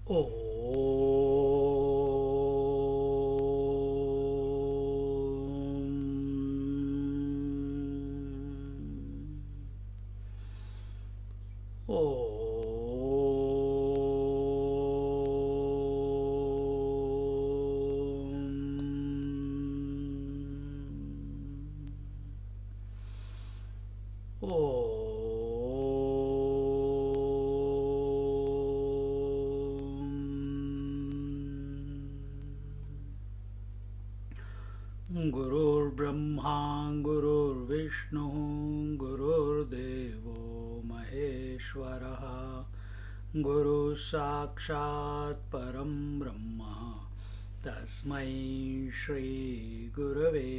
Om. गुरुर्ब्रह्मा गुरुर्विष्णु गुरुर्देवो महेश्वरः गुरु साक्षात् परं ब्रह्म तस्मै श्री गुरवे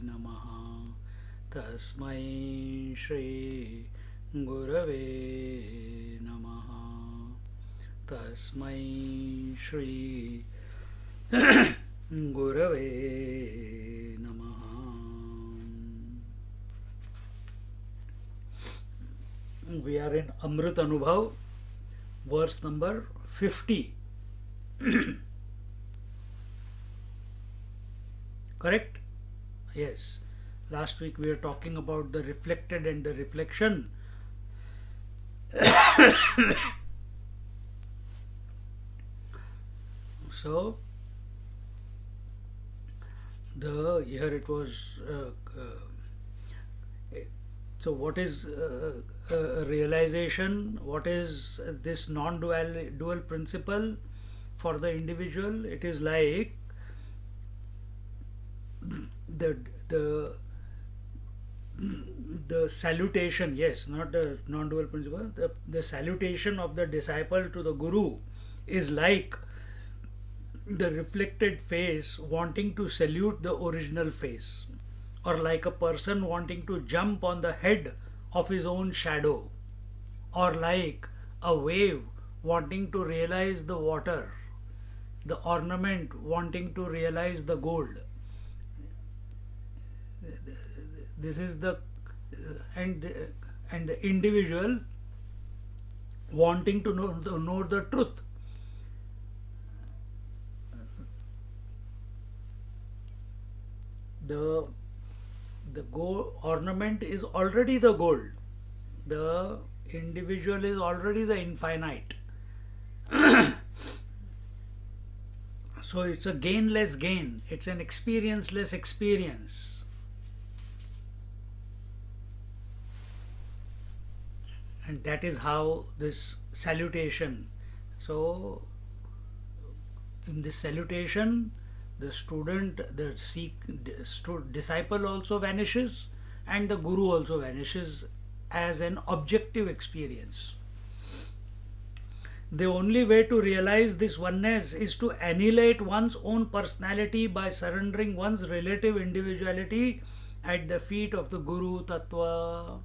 नमः तस्मै श्री गुरवे नमः तस्मै श्री गुरवे नमः. We are in Amrit Anubhav, verse number 50. Correct? Yes. Last week we were talking about the reflected and the reflection. So, here it was. So, what is realization? What is this non-dual principle for the individual? It is like the salutation. Yes, not the non-dual principle. The salutation of the disciple to the guru is like the reflected face wanting to salute the original face, or like a person wanting to jump on the head of his own shadow, or like a wave wanting to realize the water, the ornament wanting to realize the gold. This is the and the individual wanting to know the truth. The gold ornament is already the gold. The individual is already the infinite. So it's a gainless gain. It's an experienceless experience. And that is how this salutation. So in this salutation, the student, disciple also vanishes, and the guru also vanishes as an objective experience. The only way to realize this oneness is to annihilate one's own personality by surrendering one's relative individuality at the feet of the Guru Tattva.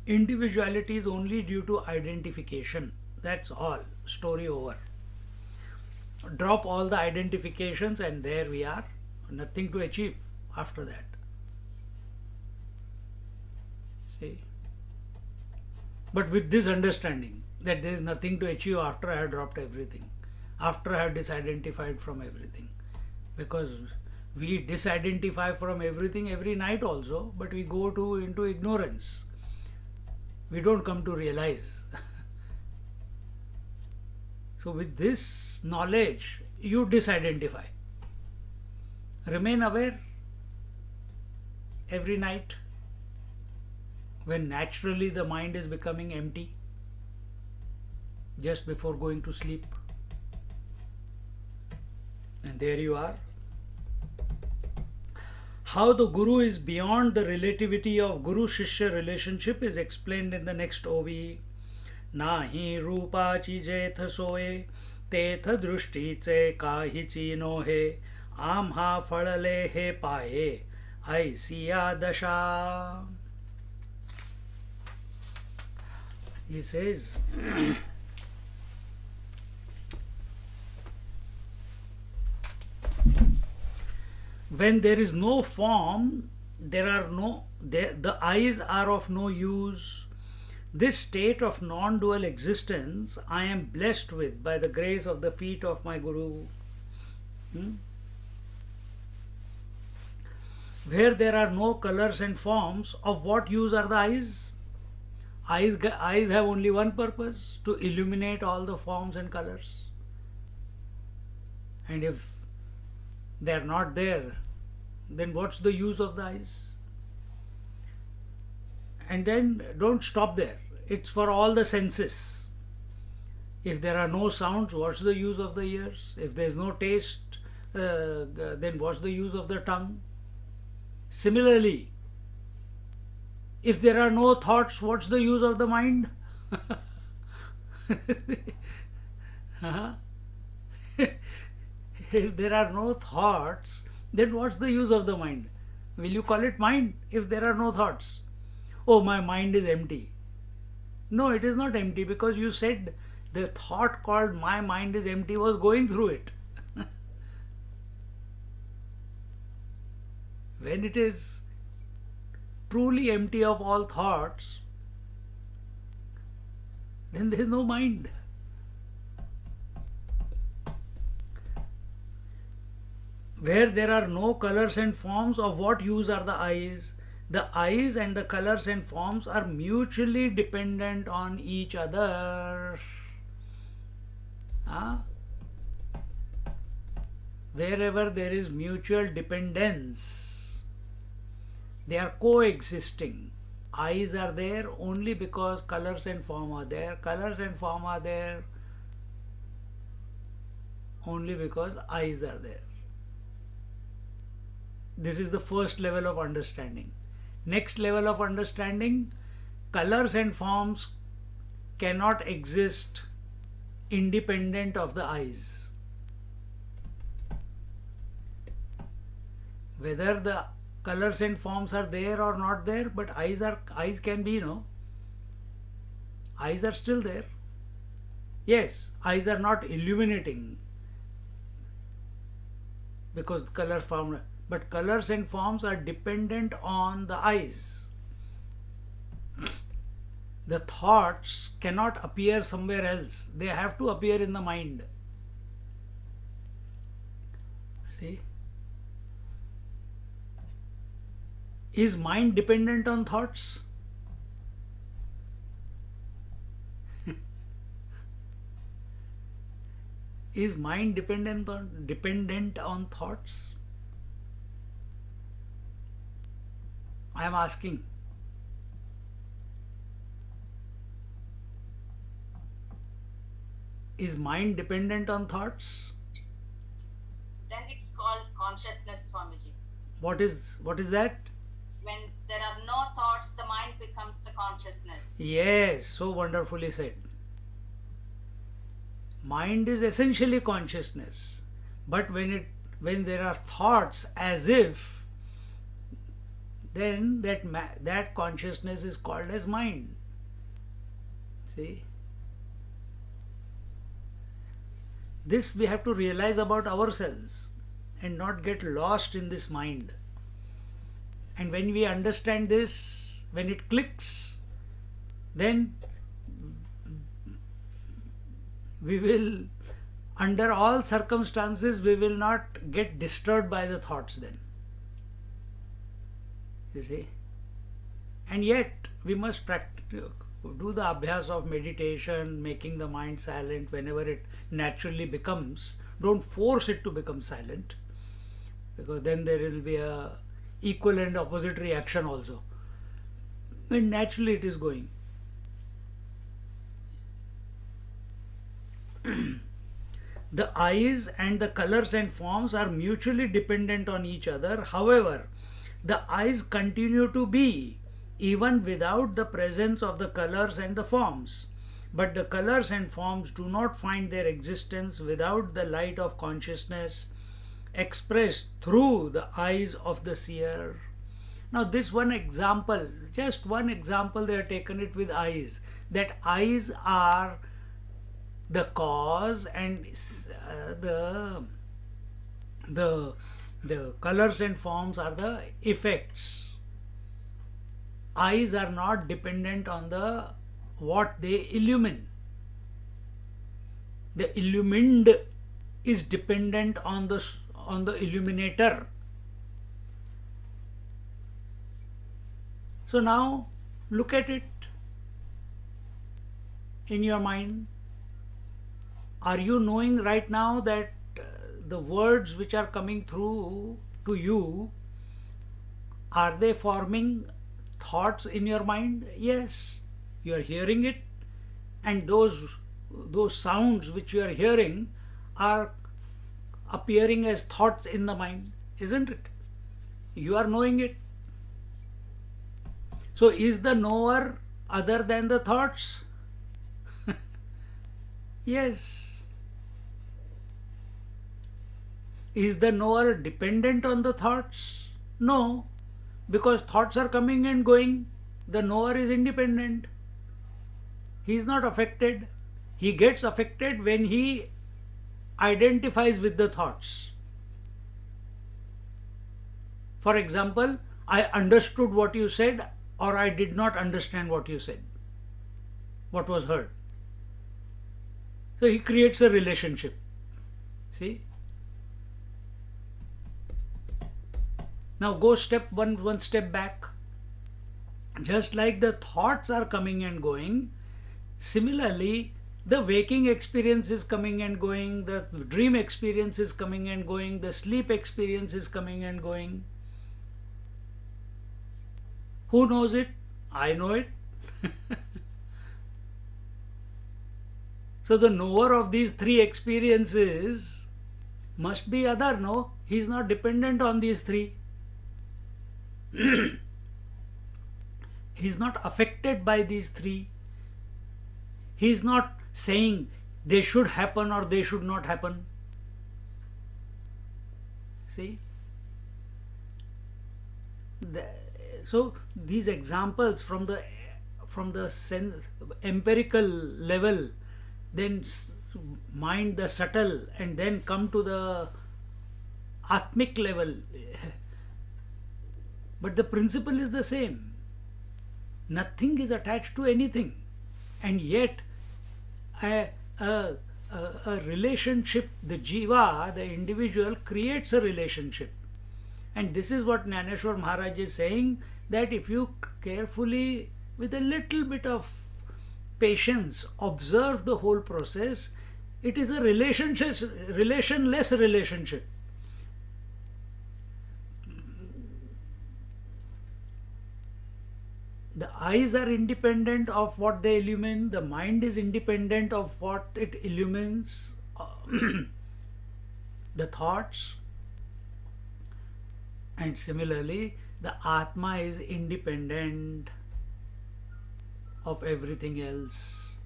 Individuality is only due to identification. That's all. Story over. Drop all the identifications, and there we are. Nothing to achieve after that. See? But with this understanding that there is nothing to achieve after I have dropped everything, after I have disidentified from everything. Because we disidentify from everything every night also, but we go into ignorance. We don't come to realize. So with this knowledge, you disidentify. Remain aware every night when naturally the mind is becoming empty just before going to sleep. And there you are. How the Guru is beyond the relativity of Guru-Shishya relationship is explained in the next OV. नाही रूपाची जेथ सोये तेथ दृष्टीचे काहीची नोहे आम्हा फळले हे पाये Isaiah दशा. He says, when there is no form, the eyes are of no use, This state of non dual existence I am blessed with by the grace of the feet of my Guru. Hmm? Where there are no colors and forms, of what use are the eyes? Eyes have only one purpose, to illuminate all the forms and colors. And if they are not there, then what's the use of the eyes? And then don't stop there. It's for all the senses. If there are no sounds, what's the use of the ears? If there is no taste, then what's the use of the tongue? Similarly, if there are no thoughts, what's the use of the mind? Huh? If there are no thoughts, then what's the use of the mind? Will you call it mind if there are no thoughts? Oh, my mind is empty. No, it is not empty, because you said the thought called my mind is empty was going through it. When it is truly empty of all thoughts, then there is no mind. Where there are no colors and forms, of what use are the eyes? The eyes and the colors and forms are mutually dependent on each other. Huh? Wherever there is mutual dependence, they are coexisting. Eyes are there only because colors and form are there. Colors and form are there only because eyes are there. This is the first level of understanding. Next level of understanding, colors and forms cannot exist independent of the eyes. Whether the colors and forms are there or not there, but eyes can be, eyes are still there. Yes, eyes are not illuminating because color form, but colors and forms are dependent on the eyes. The thoughts cannot appear somewhere else. They have to appear in the mind. See? Is mind dependent on thoughts? Is mind dependent on thoughts? I am asking. Is mind dependent on thoughts? Then it's called consciousness, Swamiji. What is that? When there are no thoughts, the mind becomes the consciousness. Yes, so wonderfully said. Mind is essentially consciousness, but when there are thoughts as if, then that consciousness is called as mind. See, this we have to realize about ourselves and not get lost in this mind. And when we understand this, when it clicks, then we will, under all circumstances, we will not get disturbed by the thoughts then. You see? And yet, we must do the abhyas of meditation, making the mind silent whenever it naturally becomes. Don't force it to become silent, because then there will be a equal and opposite reaction also. When naturally it is going. The eyes and the colors and forms are mutually dependent on each other. However, the eyes continue to be even without the presence of the colors and the forms. But the colors and forms do not find their existence without the light of consciousness expressed through the eyes of the seer. Now this one example, just one example, they have taken it with eyes, that eyes are the cause and the colors and forms are the effects. Eyes are not dependent on the what they illumine. The illumined is dependent on the illuminator. So now look at it in your mind. Are you knowing right now that the words which are coming through to you, are they forming thoughts in your mind? Yes, you are hearing it, and those sounds which you are hearing are appearing as thoughts in the mind, isn't it? You are knowing it. So is the knower other than the thoughts? Yes. Is the knower dependent on the thoughts? No, because thoughts are coming and going. The knower is independent. He is not affected. He gets affected when he identifies with the thoughts. For example, I understood what you said, or I did not understand what you said, what was heard. So he creates a relationship. See? Now go one step back. Just like the thoughts are coming and going, similarly, the waking experience is coming and going, the dream experience is coming and going, the sleep experience is coming and going. Who knows it? I know it. So the knower of these three experiences must be other, no? He is not dependent on these three. He is not affected by these three. He is not saying they should happen or they should not happen. See? So these examples from the sense, empirical level, then mind the subtle, and then come to the atmic level. But the principle is the same. Nothing is attached to anything, and yet a relationship, the jiva, the individual, creates a relationship. And this is what Jnaneshwar Maharaj is saying, that if you carefully, with a little bit of patience, observe the whole process, it is a relationless relationship. The eyes are independent of what they illumine, the mind is independent of what it illumines, the thoughts, and similarly the Atma is independent of everything else.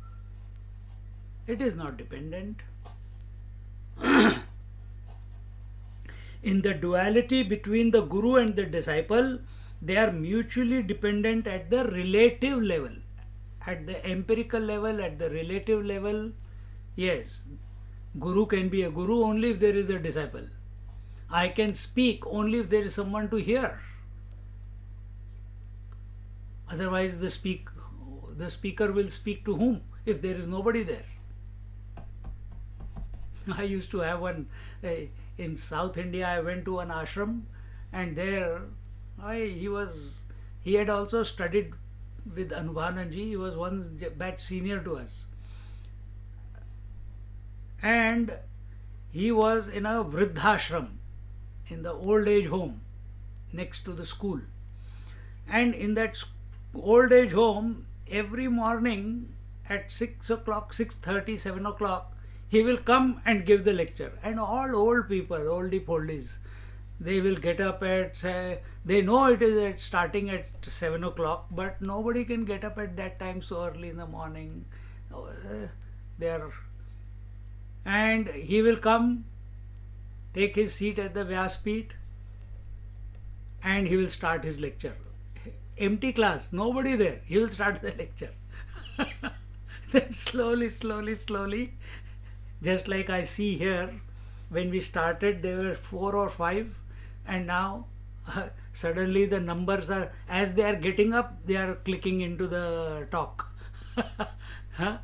It is not dependent. In the duality between the Guru and the disciple, they are mutually dependent at the relative level. At the empirical level, at the relative level, yes, Guru can be a Guru only if there is a disciple. I can speak only if there is someone to hear. Otherwise the speaker will speak to whom if there is nobody there? I used to have one in South India. I went to an ashram, and there he had also studied with Anubhavanandji. He was one batch senior to us, and he was in a vriddhashram, in the old age home next to the school. And in that old age home, every morning at 6 o'clock, 6:30, 7 o'clock, he will come and give the lecture. And all old people, oldie-poldies, they will get up at, they know it is starting at 7 o'clock, but nobody can get up at that time so early in the morning. And he will come, take his seat at the Vyaspeeth, and he will start his lecture. Empty class, nobody there. He will start the lecture. Then slowly, just like I see here, when we started there were 4 or 5, and now suddenly the numbers are, as they are getting up, they are clicking into the talk. Huh?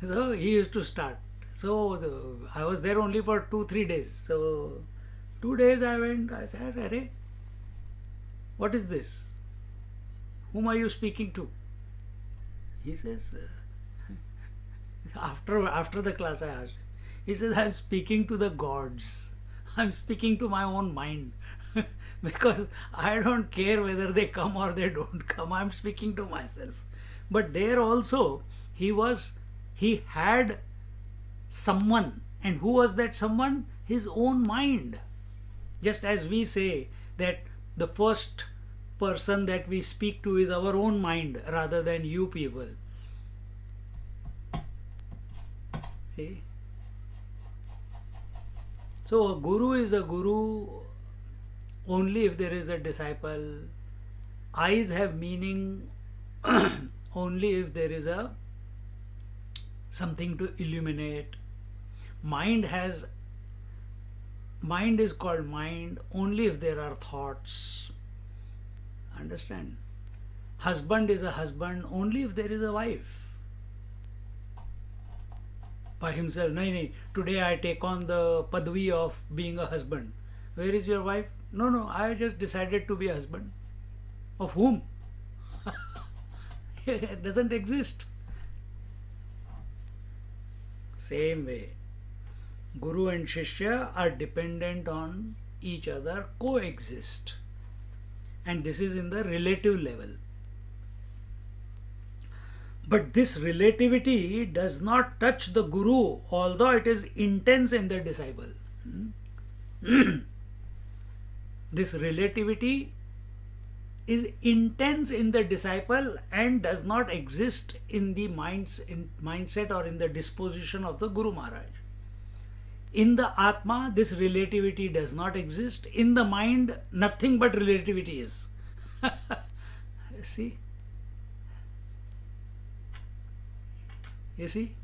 So he used to start. So I was there only for 2 3 days. So 2 days I went. I said, "Arey, what is this? Whom are you speaking to?" He says, after the class I asked. He says, "I'm speaking to the gods. I'm speaking to my own mind." Because I don't care whether they come or they don't come. I'm speaking to myself. But there also he had someone. And who was that someone? His own mind. Just as we say that the first person that we speak to is our own mind rather than you people. See? So a guru is a guru only if there is a disciple. Eyes have meaning only if there is a something to illuminate. Mind is called mind only if there are thoughts. Understand? Husband is a husband only if there is a wife. By himself, nahi, today I take on the padvi of being a husband. Where is your wife? No, I just decided to be a husband. Of whom? It doesn't exist. Same way, Guru and Shishya are dependent on each other, coexist. And this is in the relative level. But this relativity does not touch the Guru, although it is intense in the disciple. This relativity is intense in the disciple and does not exist in the mindset or in the disposition of the Guru Maharaj. In the Atma, this relativity does not exist. In the mind, nothing but relativity is. See? You see?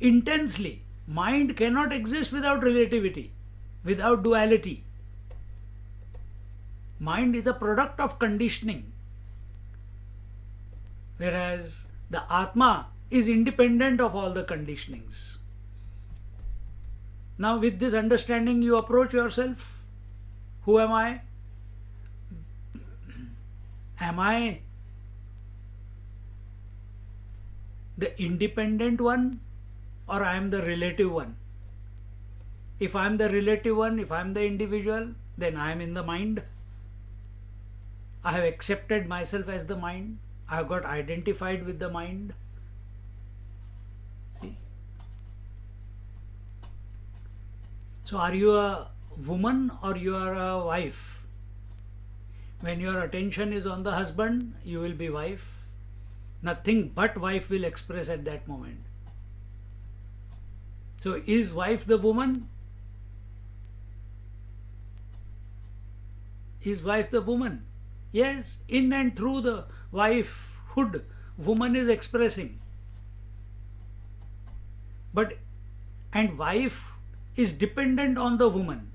Intensely. Mind cannot exist without relativity, without duality. Mind is a product of conditioning, whereas the Atma is independent of all the conditionings. Now with this understanding you approach yourself. Who am I? Am I the independent one or I am the relative one? If I am the relative one, if I am the individual, then I am in the mind. I have accepted myself as the mind. I have got identified with the mind. See? So are you a woman or you are a wife? When your attention is on the husband, you will be wife. Nothing but wife will express at that moment. So is wife the woman? Is wife the woman? Yes, in and through the wifehood, woman is expressing. And wife is dependent on the woman.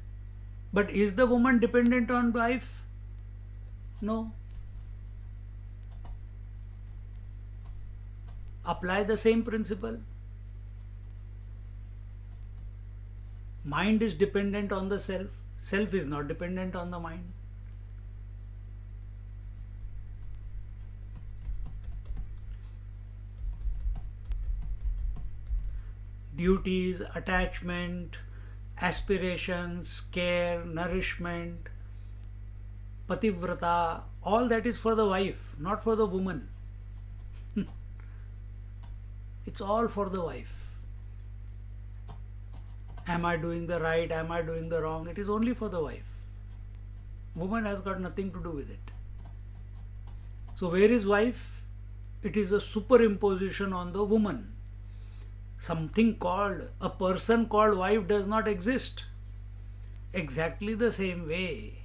But is the woman dependent on wife? No. Apply the same principle. Mind is dependent on the self. Self is not dependent on the mind. Duties, attachment, aspirations, care, nourishment, pativrata, all that is for the wife, not for the woman. It's all for the wife. Am I doing the right? Am I doing the wrong? It is only for the wife. Woman has got nothing to do with it. So where is wife? It is a superimposition on the woman. Something called, a person called wife does not exist. Exactly the same way.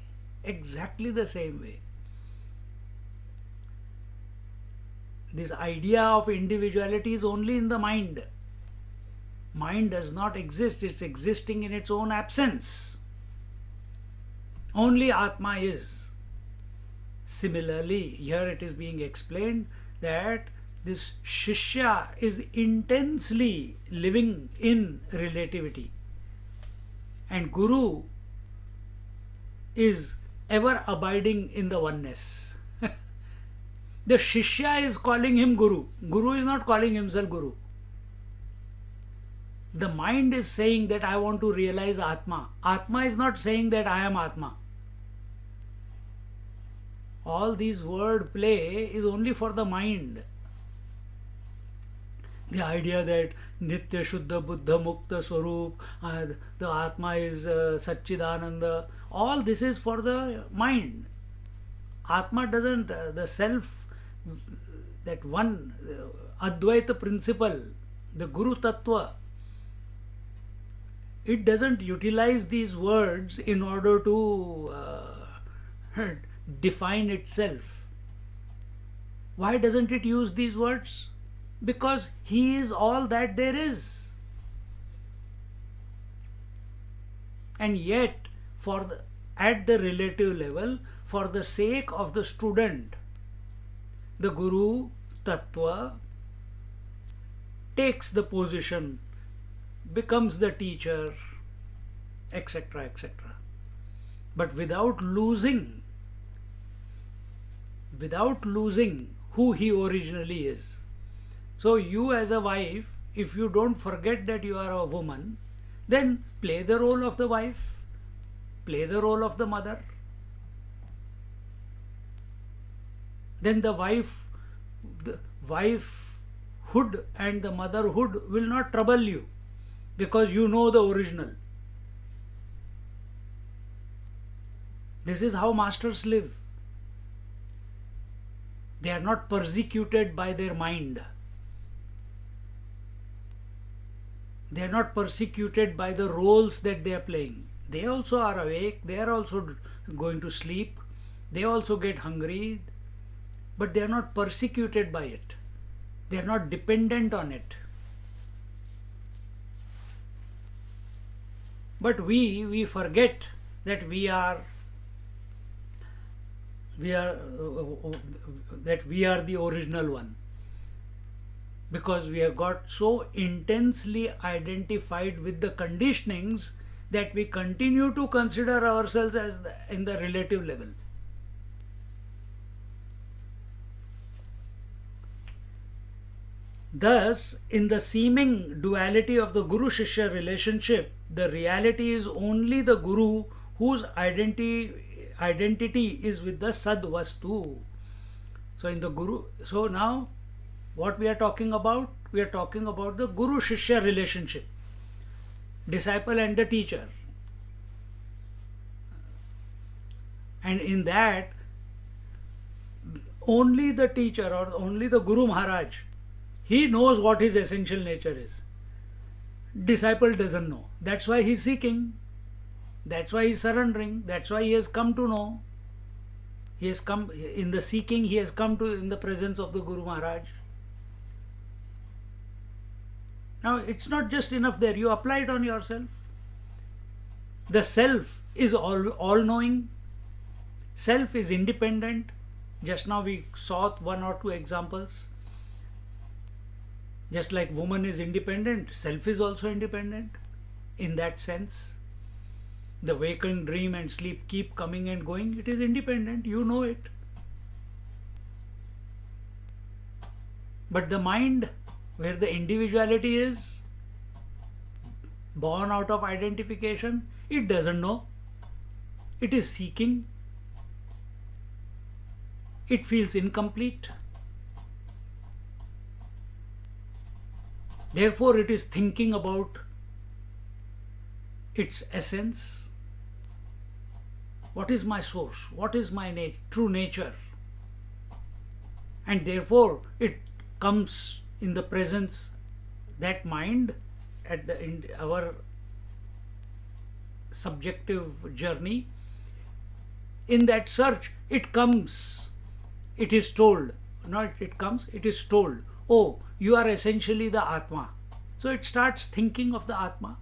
Exactly the same way. This idea of individuality is only in the mind. Mind does not exist, it's existing in its own absence. Only Atma is. Similarly, here it is being explained that this Shishya is intensely living in relativity, and Guru is ever abiding in the oneness. The Shishya is calling him Guru. Guru is not calling himself Guru. The mind is saying that I want to realize Atma. Atma is not saying that I am Atma. All these word play is only for the mind. The idea that Nitya Shuddha Buddha Mukta Swarup, the Atma is Satchidananda, all this is for the mind. Atma doesn't, the self, that one Advaita principle, the Guru Tattva, it doesn't utilize these words in order to define itself. Why doesn't it use these words? Because he is all that there is. And yet, at the relative level, for the sake of the student, the Guru Tattva takes the position, becomes the teacher, etc., etc. But without losing who he originally is. So you as a wife, if you don't forget that you are a woman, then play the role of the wife, play the role of the mother. Then the wifehood and the motherhood will not trouble you, because you know the original. This is how masters live. They are not persecuted by their mind. They are not persecuted by the roles that they are playing. They also are awake, they are also going to sleep, they also get hungry, but they are not persecuted by it. They are not dependent on it. But we forget that we are the original one, because we have got so intensely identified with the conditionings that we continue to consider ourselves as in the relative level. Thus, in the seeming duality of the Guru-Shishya relationship, the reality is only the Guru whose identity is with the Sad-Vastu. So in the Guru, so now what we are talking about? We are talking about the Guru-Shishya relationship, disciple and the teacher. And in that, only the teacher or only the Guru Maharaj, he knows what his essential nature is. Disciple doesn't know. That's why he's seeking. That's why he's surrendering. That's why he has come to know. He has come in the seeking, he has come to in the presence of the Guru Maharaj. Now it's not just enough there, you apply it on yourself. The self is all knowing. Self is independent. Just now we saw one or two examples. Just like woman is independent, self is also independent in that sense. The waking, dream and sleep keep coming and going. It is independent, you know it. But the mind, where the individuality is born out of identification, it doesn't know. It is seeking. It feels incomplete. Therefore, it is thinking about its essence. What is my source? What is my true nature? And therefore, it comes in the presence, that mind, in our subjective journey. In that search, it comes. It is told. Not it comes, it is told. Oh, you are essentially the Atma. So it starts thinking of the Atma.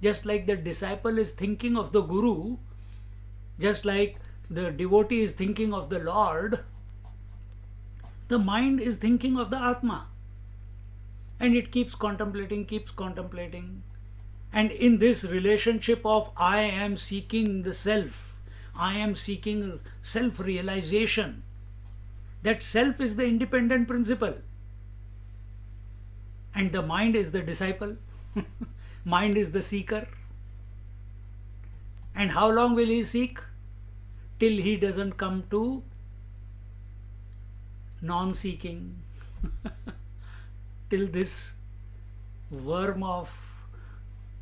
Just like the disciple is thinking of the Guru, Just like the devotee is thinking of the Lord, the mind is thinking of the Atma. And it keeps contemplating, keeps contemplating. And in this relationship of I am seeking the self, I am seeking self realization, that self is the independent principle. And the mind is the disciple, mind is the seeker. And how long will he seek? Till he doesn't come to non seeking. Till this worm of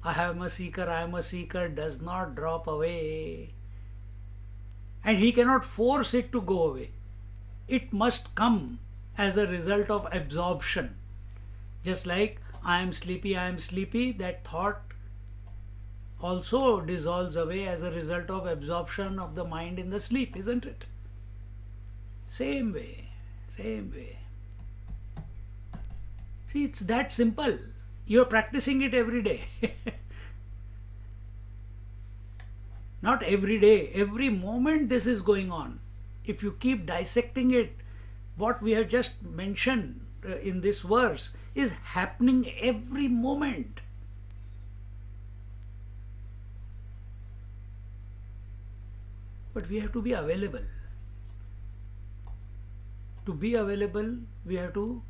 I am a seeker does not drop away. And he cannot force it to go away. It must come as a result of absorption. Just like I am sleepy, that thought also dissolves away as a result of absorption of the mind in the sleep, isn't it? Same way, same way. See, it's that simple. You're practicing it every day. Not every day, every moment this is going on. If you keep dissecting it, what we have just mentioned in this verse is happening every moment. But we have to be available. To be available, we have to,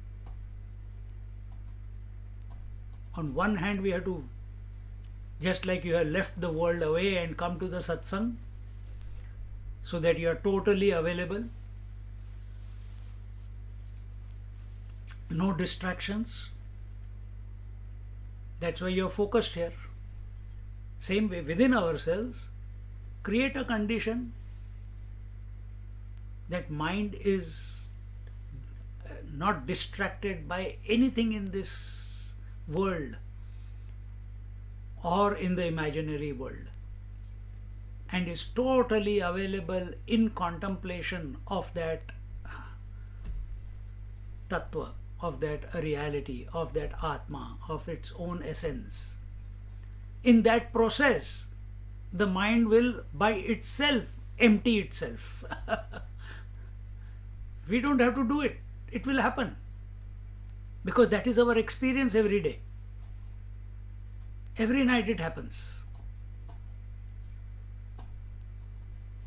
on one hand, we have to, just like you have left the world away and come to the satsang, so that you are totally available. No distractions. That's why you are focused here. Same way, within ourselves, create a condition that mind is not distracted by anything in this world or in the imaginary world, and is totally available in contemplation of that tattva, of that reality, of that Atma, of its own essence. In that process, the mind will by itself empty itself. We don't have to do it. It will happen. Because that is our experience every day. Every night it happens.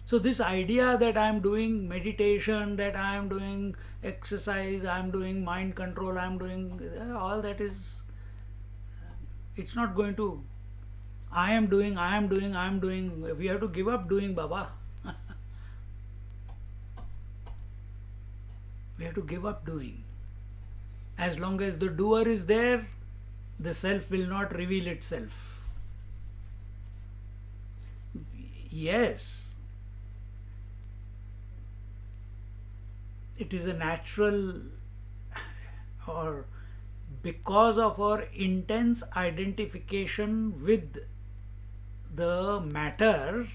So this idea that I am doing meditation, that I am doing exercise, I am doing mind control, I am doing all that is, it's not going to, I am doing, we have to give up doing, Baba. We have to give up doing. As long as the doer is there, the self will not reveal itself. Yes, it is a natural, or because of our intense identification with the matter,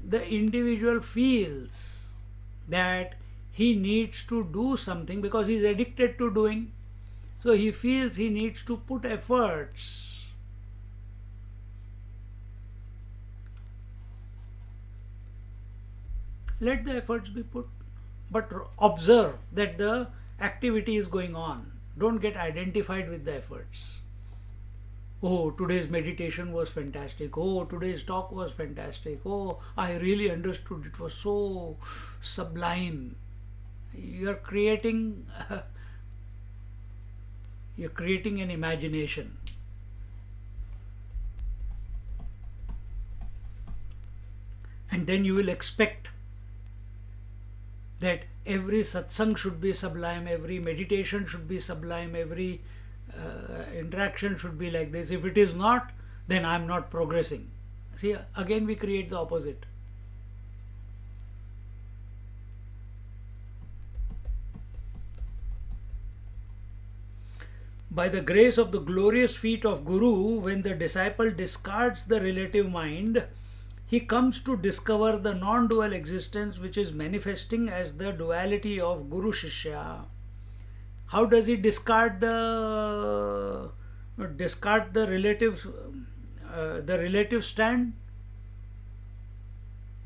the individual feels that he needs to do something because he is addicted to doing. So he feels he needs to put efforts. Let the efforts be put, but observe that the activity is going on. Don't get identified with the efforts. Oh, today's meditation was fantastic. Oh, today's talk was fantastic. Oh, I really understood. It was so sublime. You're creating an imagination. And then you will expect that every satsang should be sublime, every meditation should be sublime, every interaction should be like this. If it is not, then I am not progressing. See, again we create the opposite. By the grace of the glorious feet of Guru, when the disciple discards the relative mind, he comes to discover the non-dual existence which is manifesting as the duality of Guru Shishya. How does he discard the relative stand?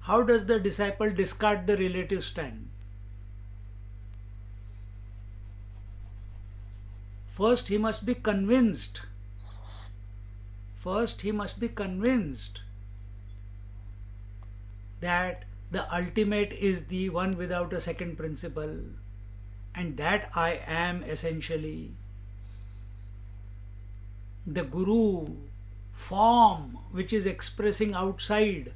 How does the disciple discard the relative stand? First he must be convinced. First he must be convinced that the ultimate is the one without a second principle, and that I am essentially. The Guru form which is expressing outside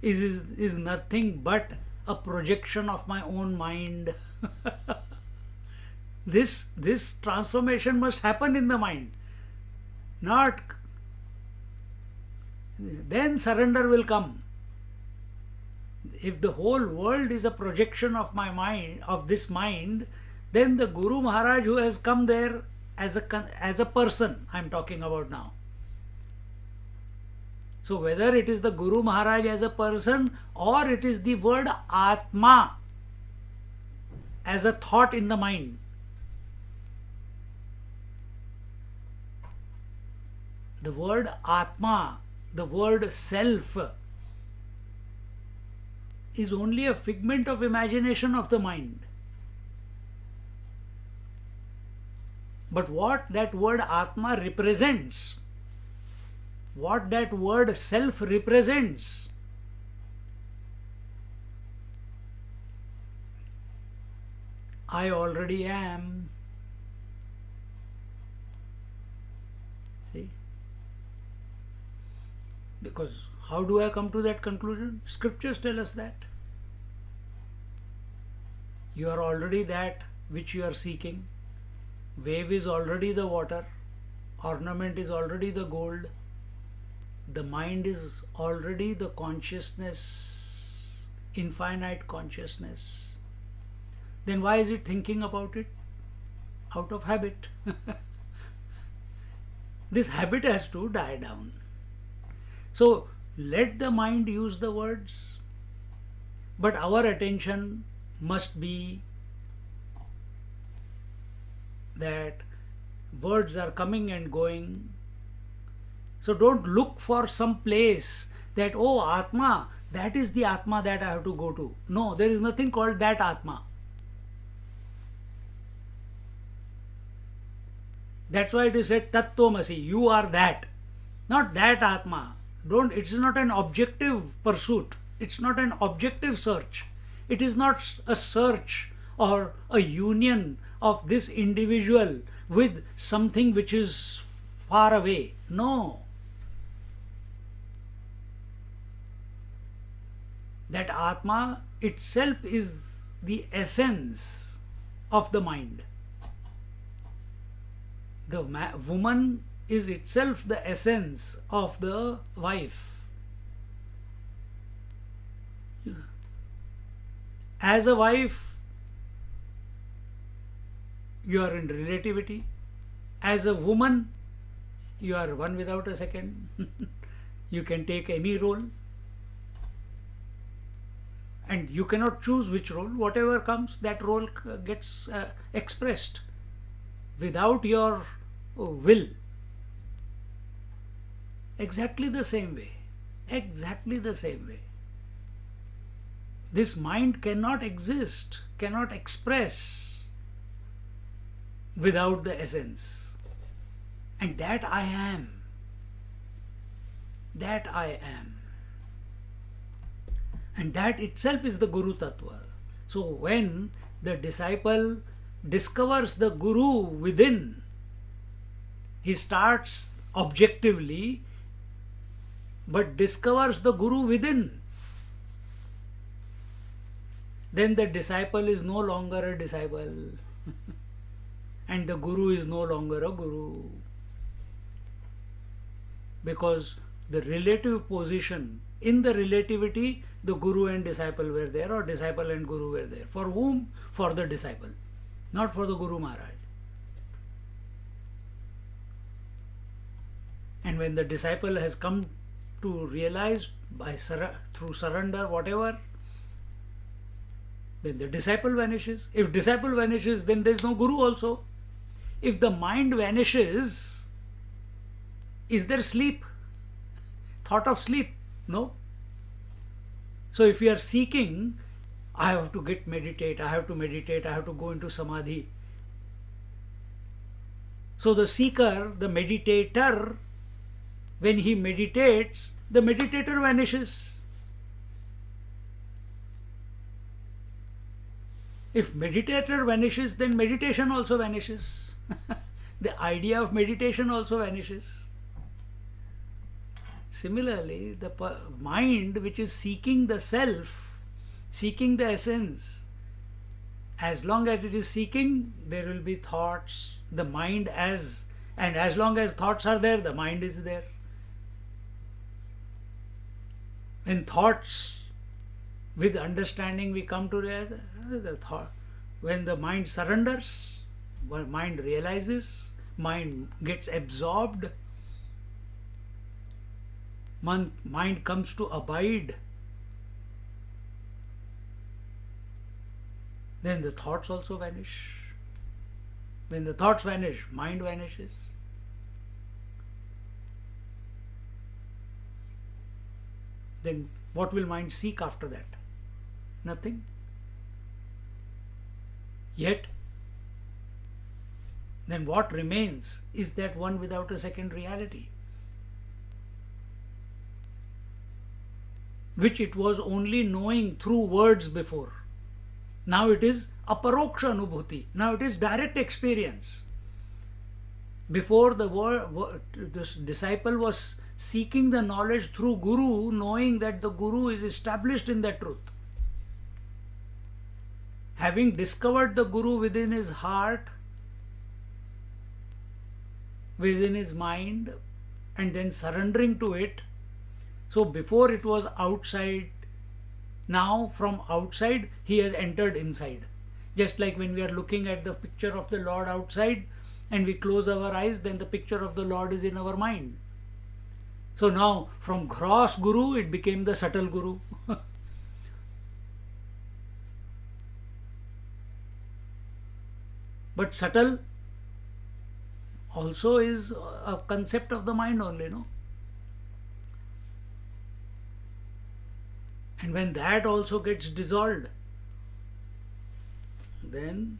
is nothing but a projection of my own mind. This transformation must happen in the mind. Not then surrender will come. If the whole world is a projection of my mind, of this mind, then the Guru Maharaj who has come there as a person I am talking about now. So whether it is the Guru Maharaj as a person or it is the word Atma as a thought in the mind, the word Atma, the word self, is only a figment of imagination of the mind. But what that word Atma represents, what that word self represents, I already am. See? Because how do I come to that conclusion? Scriptures tell us that. You are already that which you are seeking. Wave is already the water. Ornament is already the gold. The mind is already the consciousness, infinite consciousness. Then why is it thinking about it? Out of habit. This habit has to die down. So let the mind use the words, but our attention must be that words are coming and going. So don't look for some place that, oh, Atma, that is the Atma that I have to go to. No, there is nothing called that Atma. That's why it is said Tattvamasi, you are that, not that Atma. It's not an objective pursuit. It's not an objective search. It is not a search or a union of this individual with something which is far away. No. That Atma itself is the essence of the mind. The woman is itself the essence of the wife. As a wife, you are in relativity. As a woman, you are one without a second. You can take any role. And you cannot choose which role. Whatever comes, that role gets expressed without your will. Exactly the same way. Exactly the same way. This mind cannot exist, cannot express without the essence. And that I am. That I am. And that itself is the Guru Tattva. So when the disciple discovers the Guru within, he starts objectively, but discovers the Guru within. Then the disciple is no longer a disciple. And the Guru is no longer a Guru. Because the relative position, in the relativity, the Guru and disciple were there, or disciple and Guru were there. For whom? For the disciple, not for the Guru Maharaj. And when the disciple has come to realize through surrender, whatever, then the disciple vanishes. If disciple vanishes, then there is no Guru also. If the mind vanishes, is there sleep? Thought of sleep? No. So if we are seeking, I have to meditate, I have to meditate, I have to go into samadhi. So the seeker, the meditator, when he meditates, the meditator vanishes. If meditator vanishes, then meditation also vanishes. The idea of meditation also vanishes. Similarly, the mind which is seeking the self, seeking the essence, as long as it is seeking, there will be thoughts, the mind and as long as thoughts are there, the mind is there. In thoughts, with understanding we come to realize the thought. When the mind surrenders, when mind realizes, mind gets absorbed, mind comes to abide, then the thoughts also vanish. When the thoughts vanish, mind vanishes. Then what will mind seek after that? Nothing. Yet, then what remains is that one without a second reality, which it was only knowing through words before. Now it is aparoksha anubhuti. Now it is direct experience. Before the disciple was seeking the knowledge through Guru, knowing that the Guru is established in that truth. Having discovered the Guru within his heart, within his mind, and then surrendering to it. So before it was outside, now from outside he has entered inside. Just like when we are looking at the picture of the Lord outside and we close our eyes, then the picture of the Lord is in our mind. So now from gross Guru it became the subtle Guru. But subtle also is a concept of the mind only, no? And when that also gets dissolved, then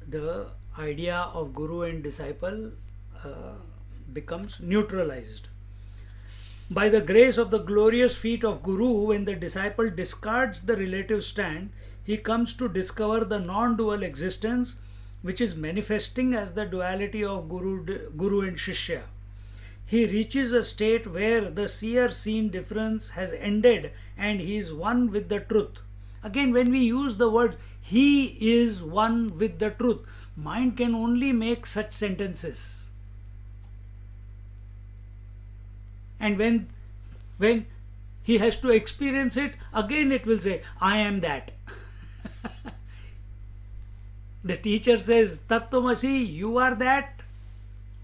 the idea of Guru and disciple becomes neutralized. By the grace of the glorious feet of Guru, when the disciple discards the relative stand, he comes to discover the non-dual existence which is manifesting as the duality of Guru and Shishya. He reaches a state where the seer-seen difference has ended and he is one with the truth. Again, when we use the word he is one with the truth, mind can only make such sentences. And when he has to experience it, again it will say, I am that. The teacher says, Tattvamasi, you are that,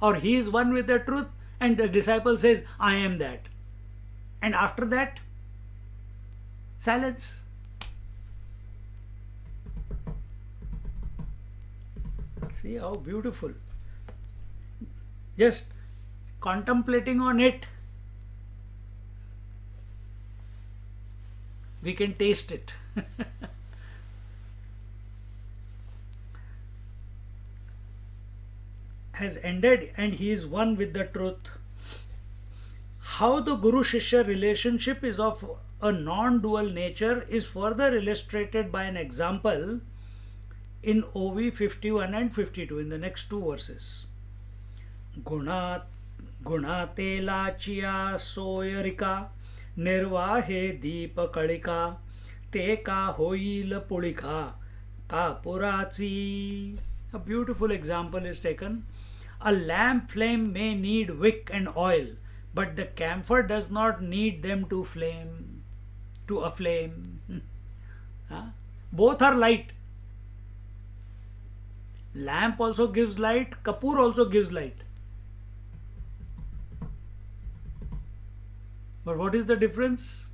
or he is one with the truth, and the disciple says, I am that. And after that, silence. See how beautiful. Just contemplating on it, we can taste it. Has ended and he is one with the truth. How the Guru-Shishya relationship is of a non-dual nature is further illustrated by an example in OV 51 and 52 in the next two verses. Guna tela soyarika nirvahe deepa kalika te ka hoil pulika ka purachi. A beautiful example is taken. A lamp flame may need wick and oil, but the camphor does not need them to aflame. Both are light. Lamp also gives light, kapoor also gives light. But what is the difference?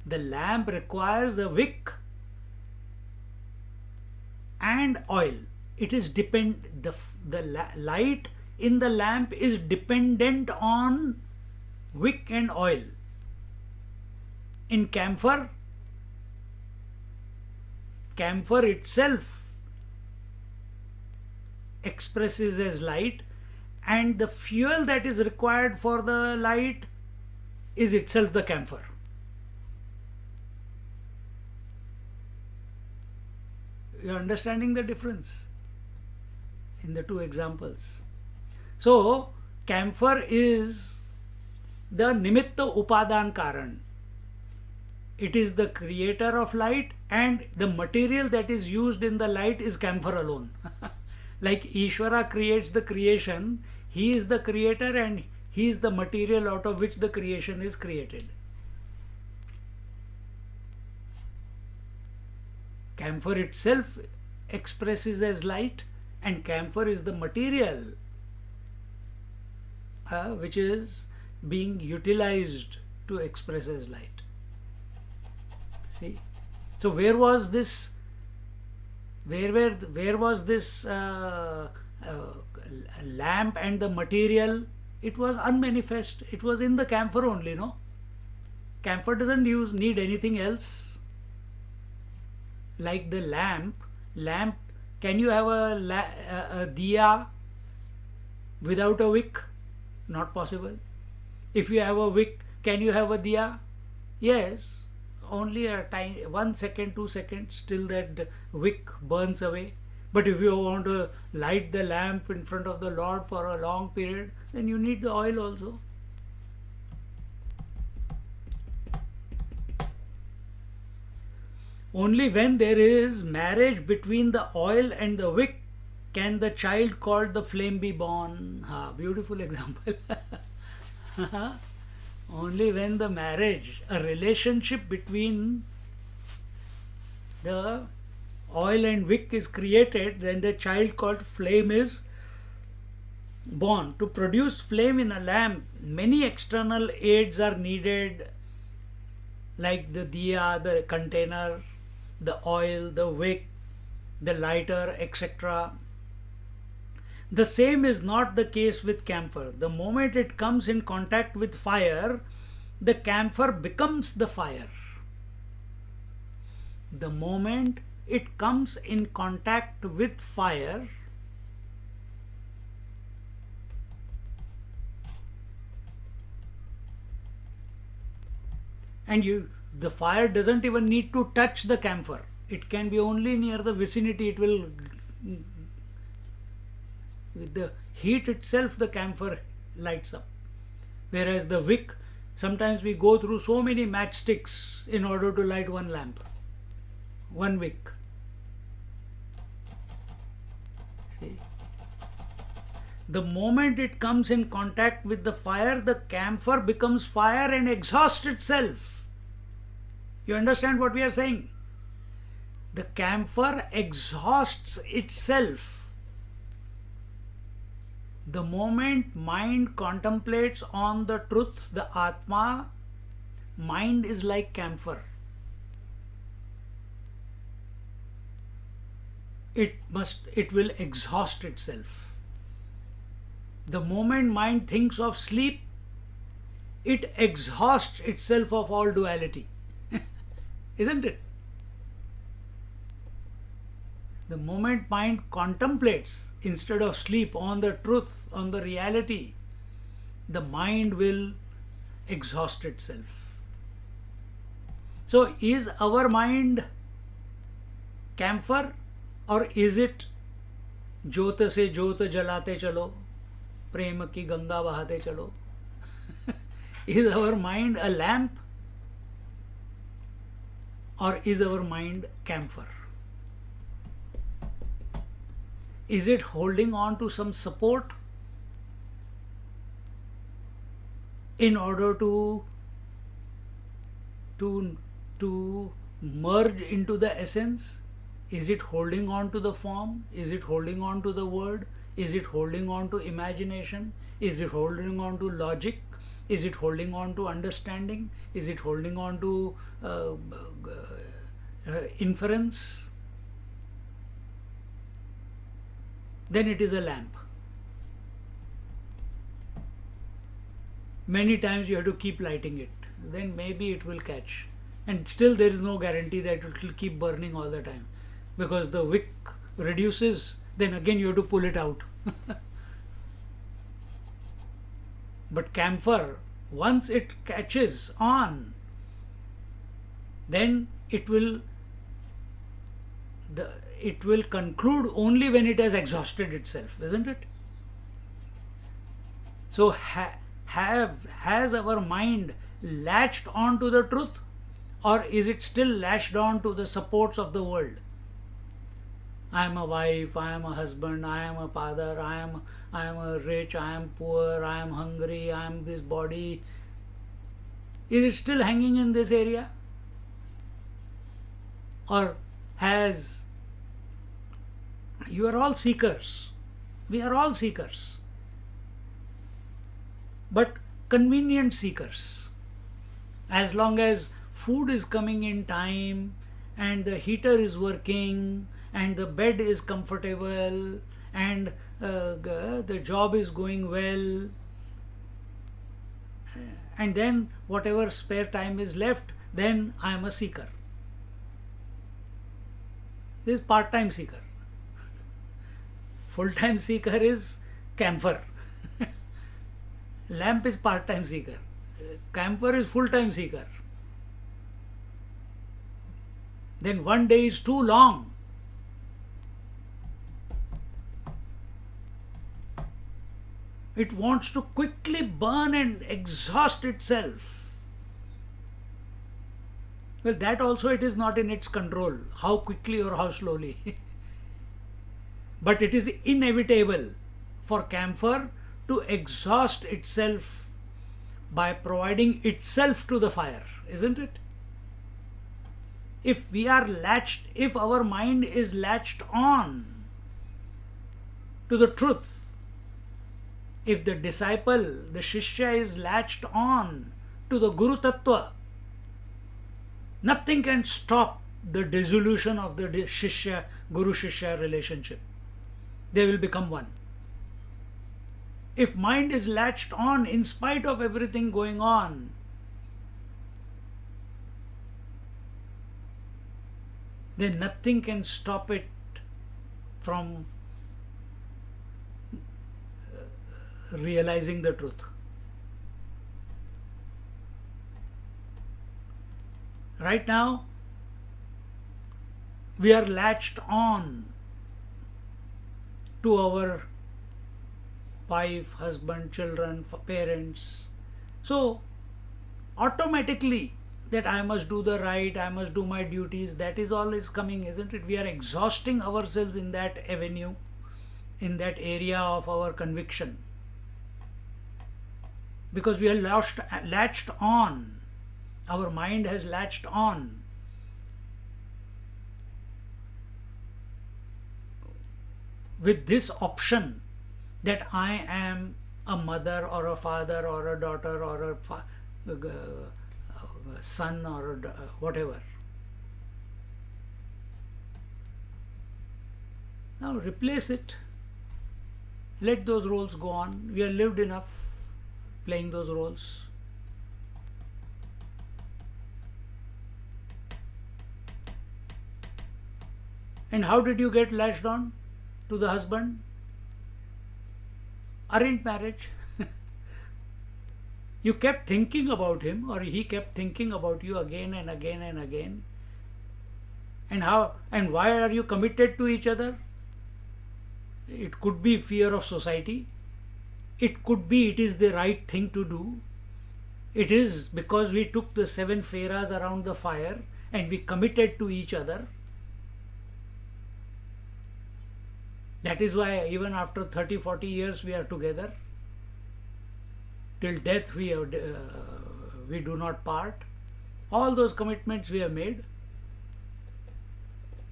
The lamp requires a wick and oil. It is the light in the lamp is dependent on wick and oil. In camphor itself expresses as light, and the fuel that is required for the light is itself the camphor. You are understanding the difference in the two examples. So camphor is the nimitta upadan karan. It is the creator of light, and the material that is used in the light is camphor alone. Like Ishvara creates the creation, he is the creator and he is the material out of which the creation is created. Camphor itself expresses as light, and camphor is the material which is being utilized to express as light. See, so where was this? Where was this lamp and the material? It was unmanifest. It was in the camphor only. No, camphor doesn't need anything else. Like the lamp, can you have a diya without a wick? Not possible. If you have a wick, can you have a diya? Yes, only a tiny 1 second, 2 seconds till that wick burns away. But if you want to light the lamp in front of the Lord for a long period, then you need the oil also. Only when there is marriage between the oil and the wick can the child called the flame be born. Beautiful example. Only when the marriage, a relationship between the oil and wick is created, then the child called flame is born. To produce flame in a lamp, many external aids are needed, like the diya, the container, the oil, the wick, the lighter, etc. The same is not the case with camphor. The moment it comes in contact with fire, the camphor becomes the fire. The moment it comes in contact with fire, and the fire doesn't even need to touch the camphor. It can be only near the vicinity. It will, with the heat itself, the camphor lights up. Whereas the wick, sometimes we go through so many matchsticks in order to light one lamp, one wick. See, the moment it comes in contact with the fire, the camphor becomes fire and exhausts itself. You understand what we are saying? The camphor exhausts itself. The moment mind contemplates on the truth, the Atma, mind is like camphor. It will exhaust itself. The moment mind thinks of sleep, it exhausts itself of all duality. Isn't it? The moment mind contemplates instead of sleep on the truth, on the reality, the mind will exhaust itself. So is our mind camphor, or is it jyot se jyot jalate chalo, prem ki ganga bahate chalo? Is our mind a lamp, or is our mind camphor? Is it holding on to some support in order to merge into the essence? Is it holding on to the form? Is it holding on to the word? Is it holding on to imagination? Is it holding on to logic? Is it holding on to understanding? Is it holding on to inference? Then it is a lamp. many times you have to keep lighting it. Then maybe it will catch. And still there is no guarantee that it will keep burning all the time. Because the wick reduces, then again you have to pull it out. But camphor, once it catches on, then it will conclude only when it has exhausted itself, isn't it? So has our mind latched on to the truth, or is it still latched on to the supports of the world? I am a wife, I am a husband, I am a father, I am a rich, I am poor, I am hungry, I am this body. Is it still hanging in this area? Or you are all seekers. We are all seekers. But convenient seekers. As long as food is coming in time and the heater is working and the bed is comfortable and the job is going well, and then whatever spare time is left, then I am a seeker. This is part-time seeker. Full-time seeker is camphor. Lamp is part-time seeker. Camphor is full-time seeker. Then one day is too long. It wants to quickly burn and exhaust itself. Well, that also it is not in its control, how quickly or how slowly. But it is inevitable for camphor to exhaust itself by providing itself to the fire, isn't it? If our mind is latched on to the truth, if the disciple, the Shishya is latched on to the Guru Tattva, nothing can stop the dissolution of the Guru-Shishya relationship. They will become one. If mind is latched on in spite of everything going on, then nothing can stop it from realizing the truth. Right now, we are latched on to our wife, husband, children, parents. So, automatically, that I must do the right, I must do my duties, that is all is coming, isn't it? We are exhausting ourselves in that avenue, in that area of our conviction. Because we are latched on. Our mind has latched on. With this option that I am a mother or a father or a daughter or a son or whatever. Now replace it. Let those roles go on. We have lived enough playing those roles. And how did you get latched on to the husband? Arranged marriage. You kept thinking about him, or he kept thinking about you again and again and again. And how and why are you committed to each other? It could be fear of society. It could be it is the right thing to do. It is because we took the 7 feras around the fire and we committed to each other. That is why even after 30, 40 years we are together. Till death we do not part. All those commitments we have made.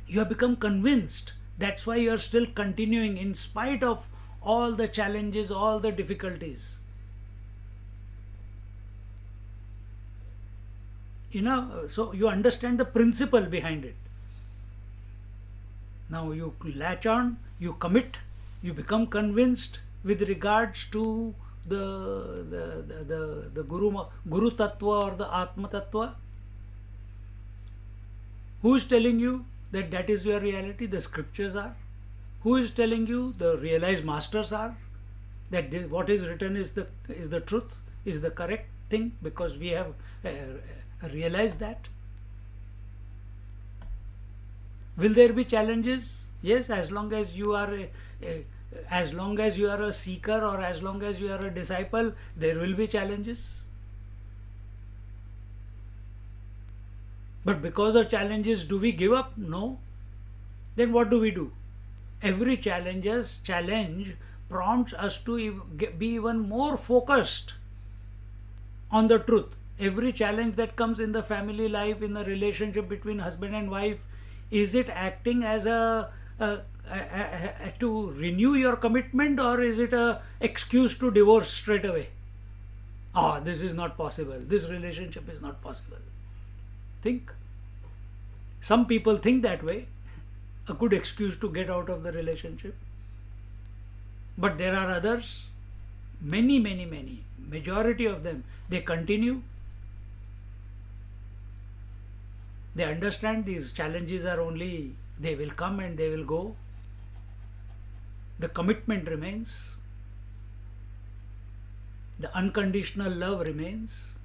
You have become convinced. That's why you are still continuing in spite of all the challenges, all the difficulties. So you understand the principle behind it. Now you latch on, you commit, you become convinced with regards to the Guru Tattva or the Atma Tattva? Who is telling you that that is your reality? The scriptures are. Who is telling you? The realized masters are. That what is written is the truth, is the correct thing, because we have realized that. Will there be challenges? Yes, as long as you are a seeker, or as long as you are a disciple, there will be challenges. But because of challenges, do we give up? No. Then what do? Every challenge prompts us to be even more focused on the truth. Every challenge that comes in the family life, in the relationship between husband and wife, is it acting as to renew your commitment, or is it a excuse to divorce straight away? This is not possible. This relationship is not possible. Think. Some people think that way, a good excuse to get out of the relationship. But there are others, many, majority of them, they continue. They understand these challenges are only, they will come and they will go. The commitment remains. The unconditional love remains.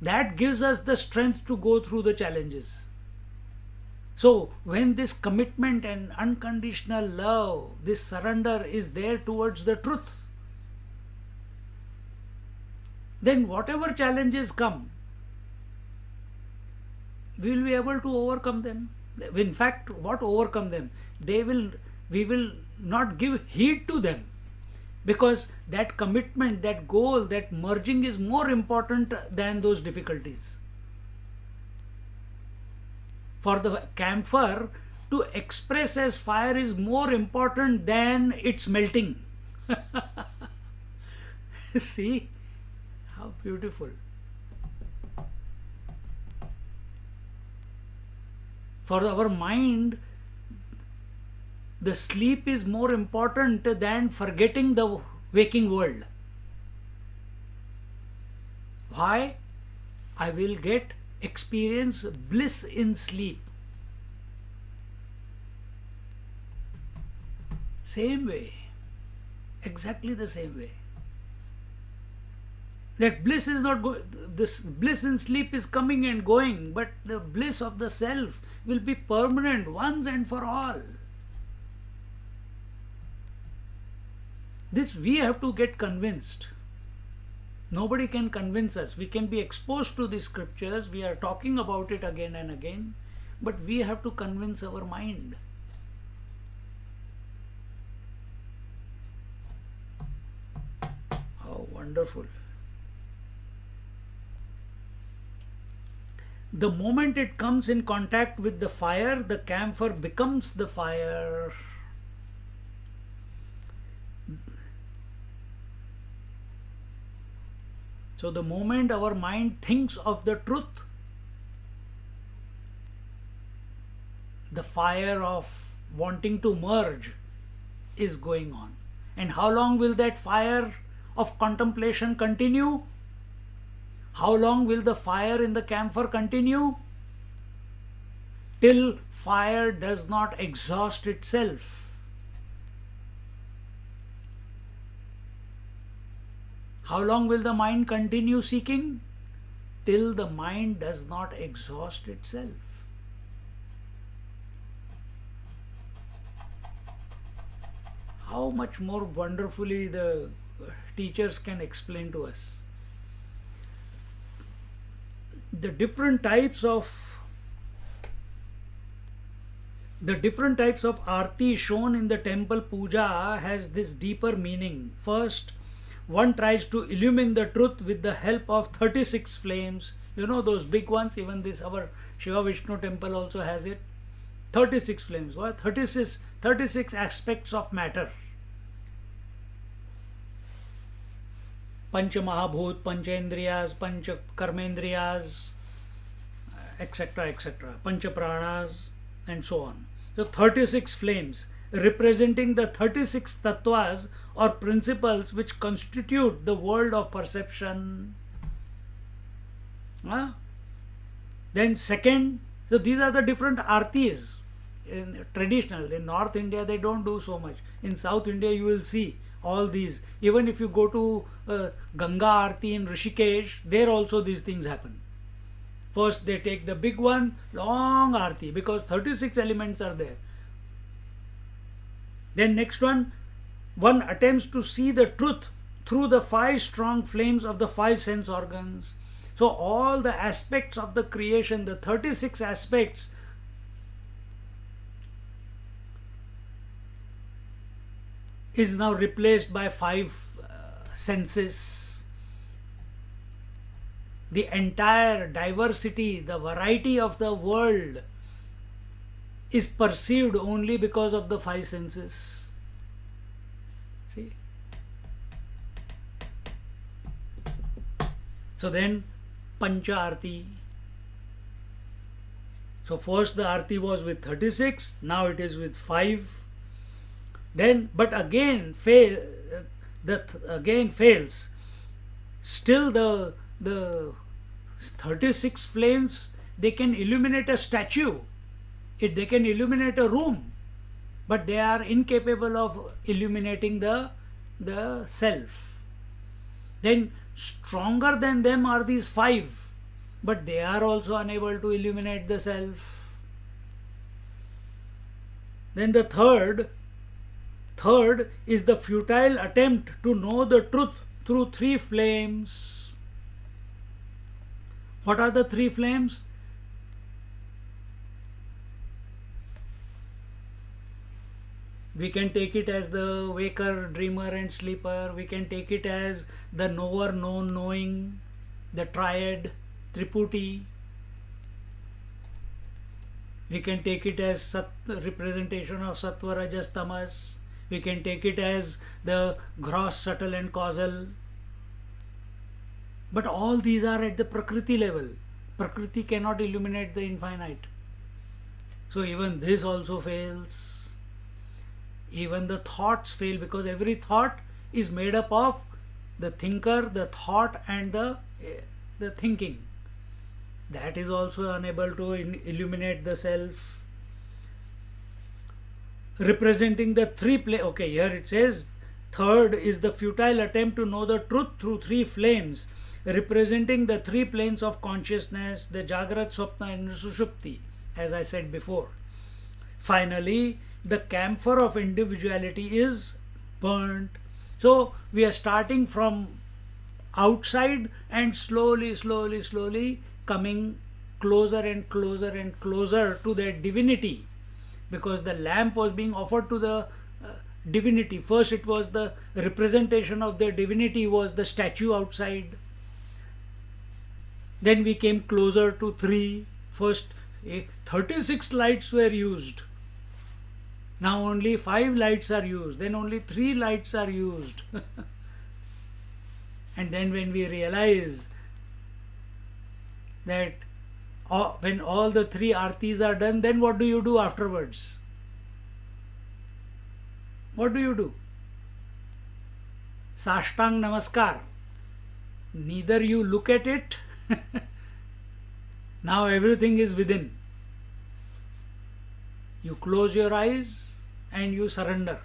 That gives us the strength to go through the challenges. So when this commitment and unconditional love, this surrender is there towards the truth, then whatever challenges come, we will be able to overcome them. In fact, what overcome them? We will not give heed to them, because that commitment, that goal, that merging is more important than those difficulties. For the camphor to express as fire is more important than its melting. See how beautiful. For our mind, the sleep is more important than forgetting the waking world. Why? I will experience bliss in sleep. Same way, exactly the same way. That bliss is not this bliss in sleep is coming and going, but the bliss of the self will be permanent once and for all. This we have to get convinced. Nobody can convince us. We can be exposed to the scriptures, we are talking about it again and again, but we have to convince our mind. How wonderful. The moment it comes in contact with the fire, the camphor becomes the fire. So the moment our mind thinks of the truth, the fire of wanting to merge is going on. And how long will that fire of contemplation continue? How long will the fire in the camphor continue? Till fire does not exhaust itself. How long will the mind continue seeking? Till the mind does not exhaust itself. How much more wonderfully the teachers can explain to us. The different types of arti shown in the temple puja has this deeper meaning. First, one tries to illumine the truth with the help of 36 flames. You know those big ones, even this our Shiva Vishnu temple also has it. 36 flames. What? 36 aspects of matter. Pancha Mahabhut, Panchendriyas, Pancha Karmendriyas, etc., etc., Pancha Pranas, and so on. So 36 flames. representing the 36 tattvas or principles which constitute the world of perception. Huh? Then second, so these are the different artis. In traditional, in North India they don't do so much. In South India you will see all these. Even if you go to Ganga Aarti in Rishikesh, there also these things happen. First they take the big one, long Aarti, because 36 elements are there. Then next one attempts to see the truth through the 5 strong flames of the 5 sense organs. So all the aspects of the creation, the 36 aspects, is now replaced by 5 senses. The entire diversity, the variety of the world is perceived only because of the 5 senses. See? So then Pancha Aarti. So first the Aarti was with 36, now it is with 5. Then, but again fails. Still the 36 flames, they can illuminate a statue, they can illuminate a room, but they are incapable of illuminating the self. Then stronger than them are these 5, but they are also unable to illuminate the self. Then the third is the futile attempt to know the truth through 3 flames. What are the 3 flames? We can take it as the waker, dreamer and sleeper. We can take it as the knower, known, knowing, the triad, Triputi. We can take it as representation of Sattva, Rajas, Tamas. We can take it as the gross, subtle and causal. But all these are at the Prakriti level. Prakriti cannot illuminate the infinite. So even this also fails. Even the thoughts fail, because every thought is made up of the thinker, the thought and the thinking. That is also unable to illuminate the self. Representing the 3 planes. Okay, here it says third is the futile attempt to know the truth through 3 flames, representing the 3 planes of consciousness, the Jagrat, Swapna and Sushupti, as I said before. Finally, the camphor of individuality is burnt. So we are starting from outside and slowly coming closer and closer to that divinity, because the lamp was being offered to the divinity. First it was the representation of the divinity, was the statue outside. Then we came closer to 3. First 36 lights were used. Now only 5 lights are used. Then only 3 lights are used. And then when we realize that when all the 3 artis are done, then what do you do afterwards? What do you do? Sashtang Namaskar. Neither you look at it, now everything is within. You close your eyes and you surrender.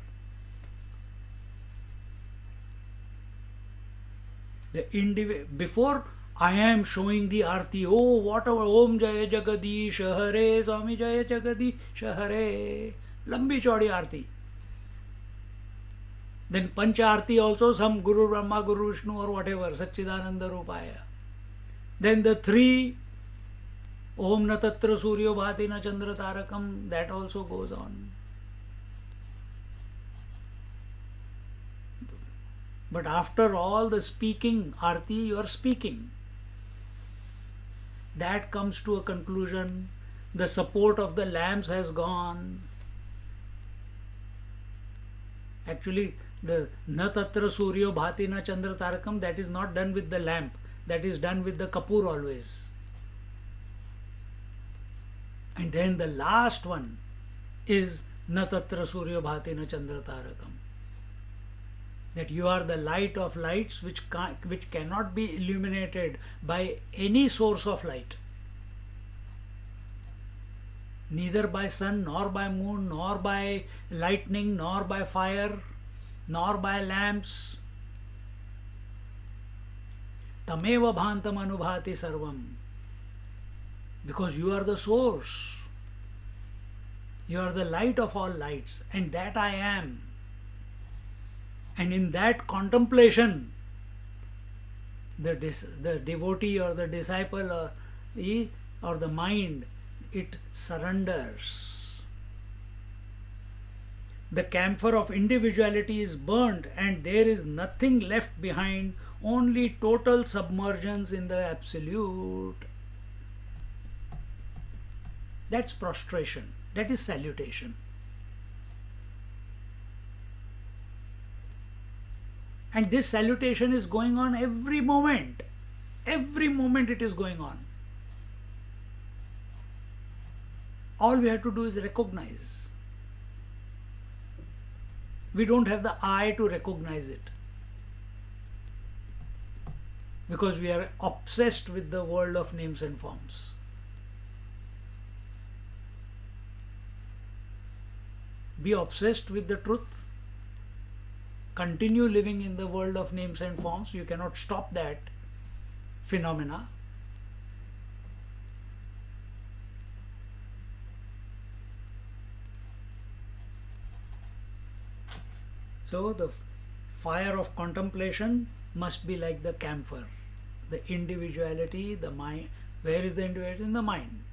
Before I am showing the arti, oh whatever, Om Jaya Jagadish Hare, Swami Jaya Jagadish Hare, lambi chaudi arti. Then Pancha Arti also, some Guru Brahma, Guru Vishnu or whatever, Satchidananda Rupaya. Then the 3, Om na tatra Suryo Bhati na Chandra Tarakam, that also goes on. But after all the speaking, Arti, you are speaking. That comes to a conclusion. The support of the lamps has gone. Actually, the na tatra Suryo Bhati na Chandra Tarakam, that is not done with the lamp. That is done with the kapoor always. And then the last one is Na tatra surya bhati na chandra tarakam. That you are the light of lights which cannot be illuminated by any source of light. Neither by sun, nor by moon, nor by lightning, nor by fire, nor by lamps. Tameva bhantam anubhati sarvam. Because you are the source. You are the light of all lights, and that I am. And in that contemplation, the devotee or the disciple or the mind, it surrenders. The camphor of individuality is burnt, and there is nothing left behind, only total submergence in the absolute. That's prostration. That is salutation. And this salutation is going on every moment. Every moment it is going on. All we have to do is recognize. We don't have the eye to recognize it. Because we are obsessed with the world of names and forms. Be obsessed with the truth. Continue living in the world of names and forms. You cannot stop that phenomena. So the fire of contemplation must be like the camphor. The individuality, the mind. Where is the individuality? In the mind.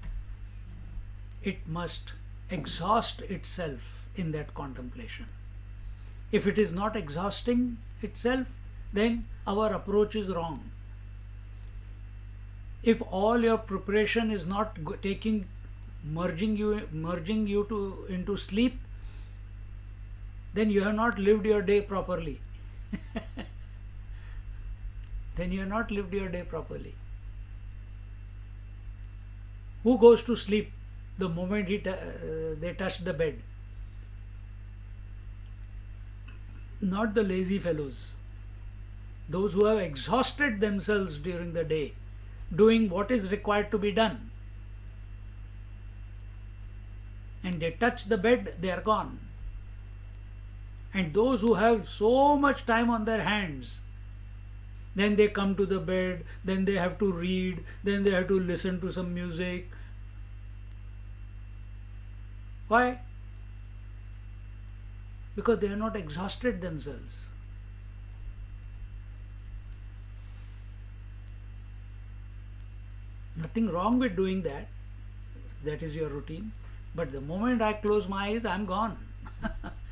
It must exhaust itself in that contemplation. If it is not exhausting itself, then our approach is wrong. If all your preparation is not merging you into sleep, then you have not lived your day properly. Then you have not lived your day properly. Who goes to sleep the moment they touch the bed? Not the lazy fellows. Those who have exhausted themselves during the day, doing what is required to be done. And they touch the bed, they are gone. And those who have so much time on their hands, then they come to the bed, then they have to read, then they have to listen to some music. Why? Because they have not exhausted themselves. Nothing wrong with doing that. That is your routine. But the moment I close my eyes, I'm gone.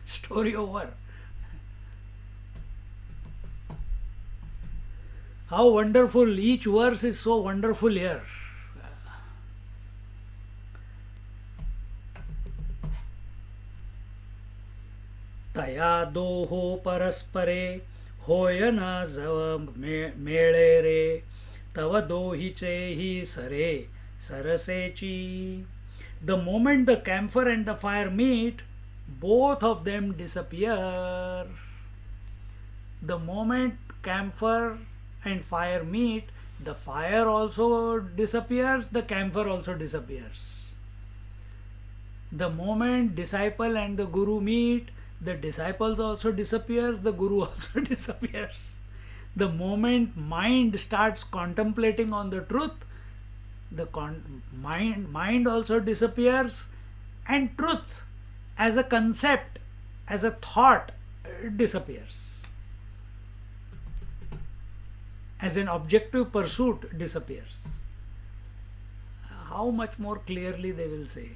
Story over. How wonderful. Each verse is so wonderful here. तया दोहो परस्परे होय न जव मेळे रे तव दोहीचे ही सरे सरसेची. The moment the camphor and the fire meet, both of them disappear. The moment camphor and fire meet, the fire also disappears, the camphor also disappears. The moment disciple and the guru meet, the disciples also disappears, the guru also disappears. The moment mind starts contemplating on the truth, the mind also disappears, and truth as a concept, as a thought, disappears. As an objective pursuit, disappears. How much more clearly they will say.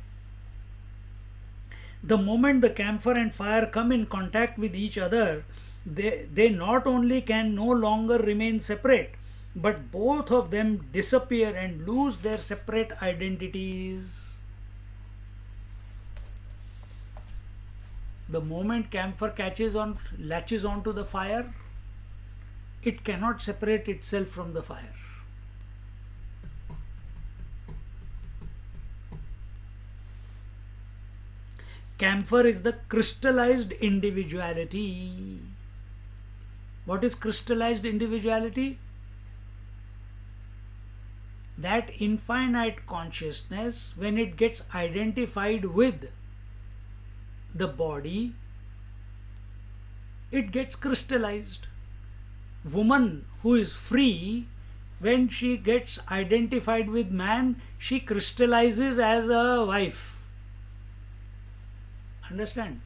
The moment the camphor and fire come in contact with each other, they not only can no longer remain separate, but both of them disappear and lose their separate identities. The moment camphor latches onto the fire, it cannot separate itself from the fire. Camphor is the crystallized individuality. What is crystallized individuality? That infinite consciousness, when it gets identified with the body, it gets crystallized. Woman who is free, when she gets identified with man, she crystallizes as a wife. Understand?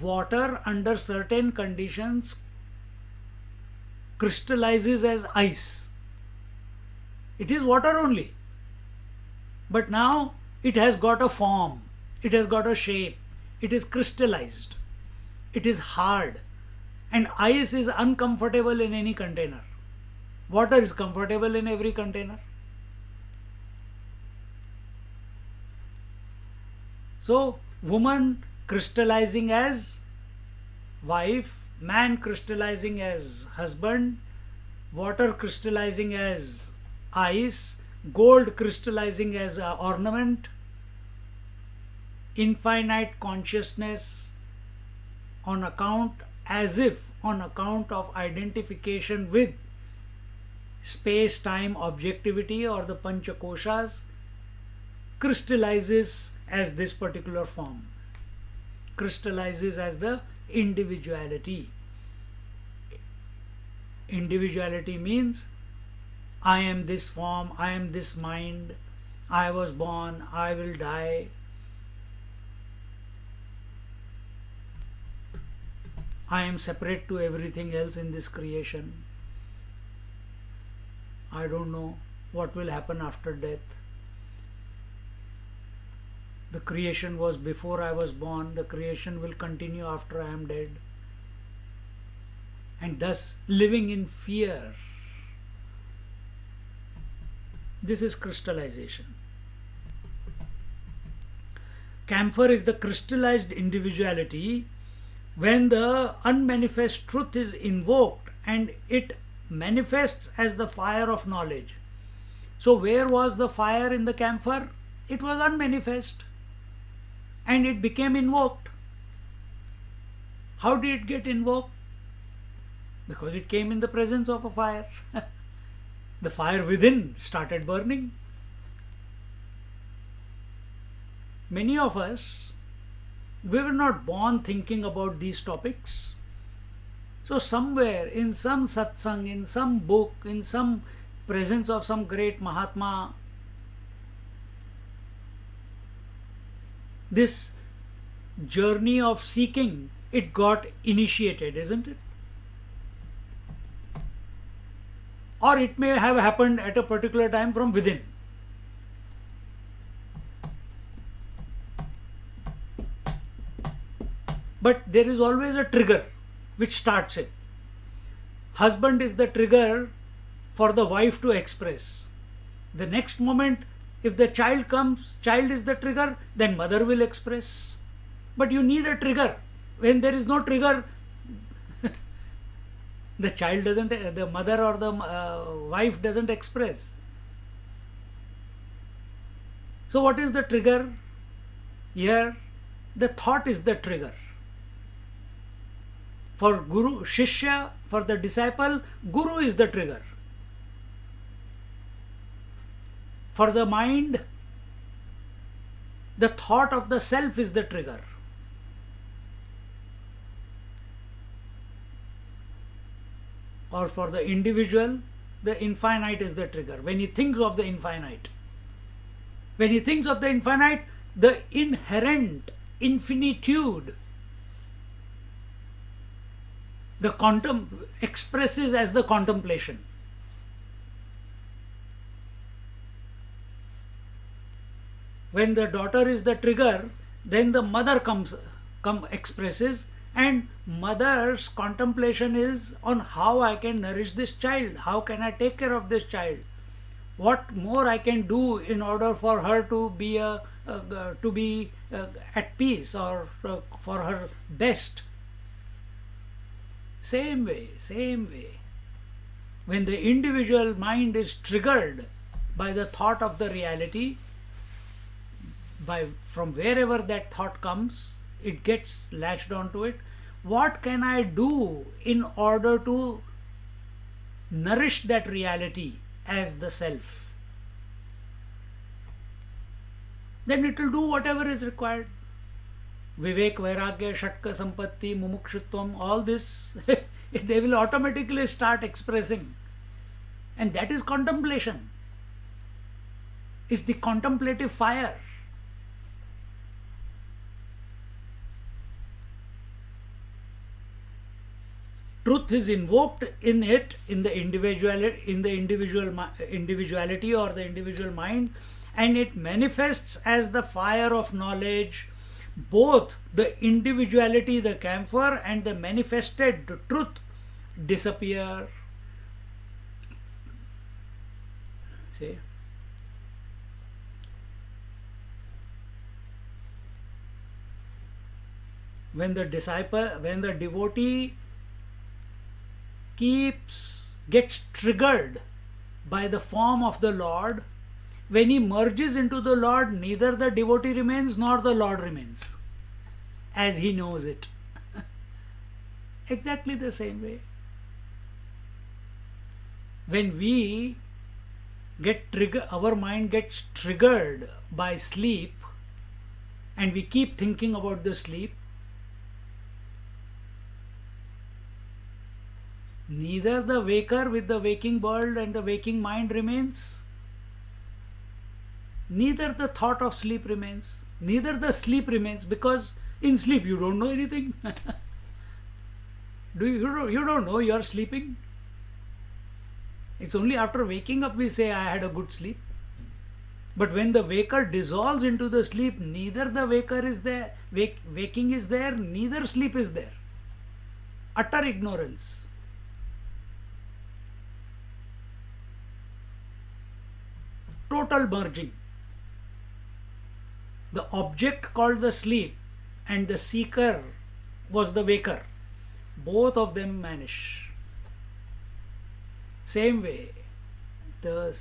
Water under certain conditions crystallizes as ice. It is water only. But now it has got a form, it has got a shape, it is crystallized, it is hard. And ice is uncomfortable in any container. Water is comfortable in every container. So, woman crystallizing as wife, man crystallizing as husband, water crystallizing as ice, gold crystallizing as an ornament, infinite consciousness on account, as if on account of identification with space-time objectivity or the Panchakoshas, crystallizes as this particular form, crystallizes as the individuality. Individuality means I am this form, I am this mind, I was born, I will die. I am separate to everything else in this creation. I don't know what will happen after death. The creation was before I was born, the creation will continue after I am dead. And thus living in fear. This is crystallization. Camphor is the crystallized individuality when the unmanifest truth is invoked and it manifests as the fire of knowledge. So where was the fire in the camphor? It was unmanifest and it became invoked. How did it get invoked? Because it came in the presence of a fire. The fire within started burning. Many of us, we were not born thinking about these topics. So somewhere in some satsang, in some book, in some presence of some great Mahatma, this journey of seeking, it got initiated, isn't it? Or it may have happened at a particular time from within. But there is always a trigger which starts it. Husband is the trigger for the wife to express. The next moment, if the child comes, child is the trigger, then mother will express. But you need a trigger. When there is no trigger, the child doesn't, the mother or the wife doesn't express. So what is the trigger? Here, the thought is the trigger. For Guru, Shishya, for the disciple, Guru is the trigger. For the mind, the thought of the self is the trigger. Or for the individual, the infinite is the trigger. When he thinks of the infinite, when he thinks of the infinite, the inherent infinitude, the expresses as the contemplation. When the daughter is the trigger, then the mother expresses, and mother's contemplation is on how I can nourish this child, how can I take care of this child, what more I can do in order for her to be at peace or for her best. Same way. When the individual mind is triggered by the thought of the reality, from wherever that thought comes, it gets latched onto it. What can I do in order to nourish that reality as the self? Then it will do whatever is required. Vivek, Vairagya, Shatka, Sampatti, Mumukshutvam, all this, they will automatically start expressing. And that is contemplation. It's the contemplative fire. Truth is invoked in it, in the individuality or the individual mind, and it manifests as the fire of knowledge. Both the individuality, the camphor, and the manifested truth disappear. See? When the devotee gets triggered by the form of the Lord, when he merges into the Lord, neither the devotee remains nor the Lord remains, as he knows it. Exactly the same way. When we our mind gets triggered by sleep, and we keep thinking about the sleep, neither the waker with the waking world and the waking mind remains, neither the thought of sleep remains, neither the sleep remains, because in sleep you don't know anything. You don't know you are sleeping. It's only after waking up we say, I had a good sleep. But when the waker dissolves into the sleep, neither the waker is there, waking is there, neither sleep is there. Utter ignorance. Total merging. The object called the sleep and the seeker was the waker. Both of them vanish. Same way, the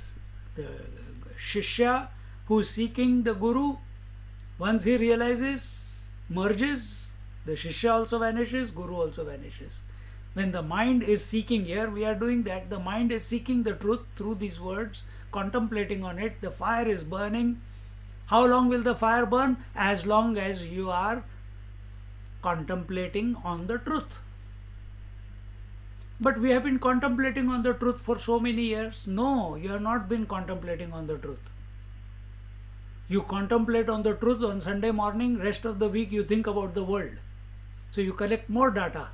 Shishya who is seeking the Guru, once he realizes, merges, the Shishya also vanishes, Guru also vanishes. When the mind is seeking, here we are doing that, the mind is seeking the truth through these words, contemplating on it, the fire is burning. How long will the fire burn? As long as you are contemplating on the truth. But we have been contemplating on the truth for so many years. No, you have not been contemplating on the truth. You contemplate on the truth on Sunday morning, rest of the week you think about the world. So you collect more data.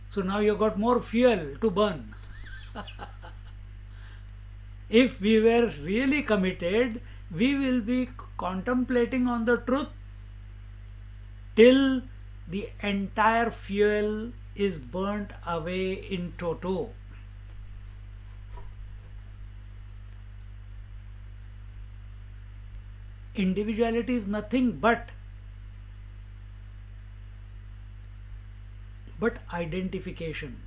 So now you got more fuel to burn. If we were really committed, we will be contemplating on the truth till the entire fuel is burnt away in toto. Individuality is nothing but identification.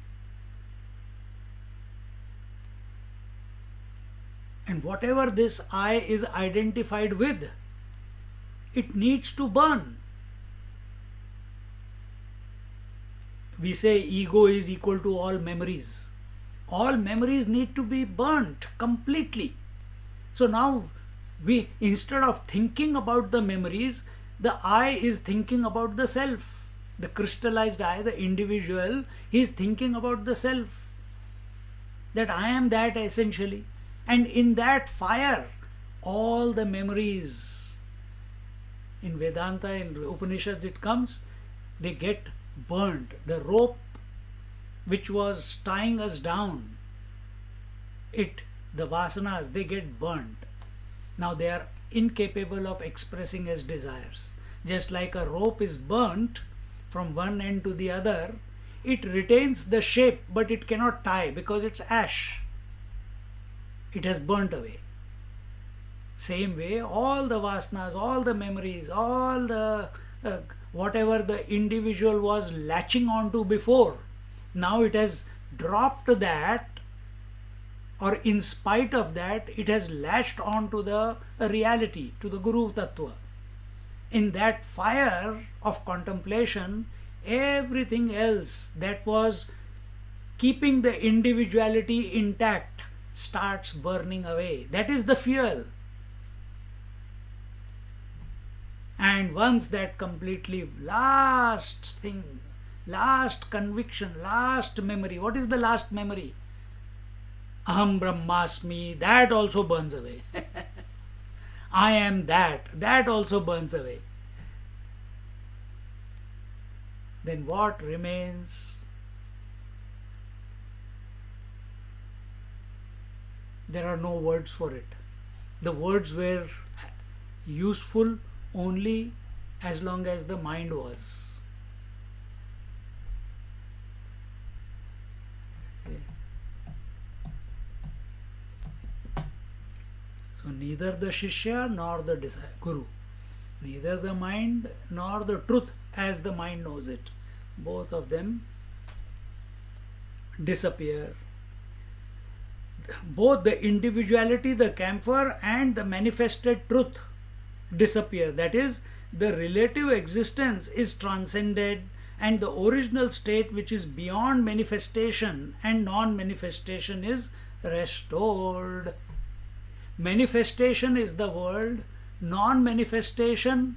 And whatever this I is identified with, it needs to burn. We say ego is equal to all memories. All memories need to be burnt completely. So now we, instead of thinking about the memories, the I is thinking about the self. The crystallized I, the individual, he is thinking about the self. That I am that essentially. And in that fire, all the memories, in Vedanta, in Upanishads it comes, they get burnt. The rope which was tying us down, the vasanas, they get burnt. Now they are incapable of expressing as desires. Just like a rope is burnt from one end to the other, it retains the shape but it cannot tie because it's ash. It has burnt away. Same way, all the vasanas, all the memories, all the whatever the individual was latching onto before, now it has dropped that or in spite of that, it has latched on to the reality, to the Guru Tattva. In that fire of contemplation, everything else that was keeping the individuality intact starts burning away. That is the fuel. And once that completely last thing, last conviction, last memory, what is the last memory? Aham Brahmasmi, that also burns away. I am that also burns away. Then what remains? There are no words for it. The words were useful only as long as the mind was. So neither the Shishya nor the Guru, neither the mind nor the truth as the mind knows it, both of them disappear. Both the individuality, the camphor, and the manifested truth disappear. That is, the relative existence is transcended, and the original state, which is beyond manifestation and non-manifestation, is restored. Manifestation is the world, non-manifestation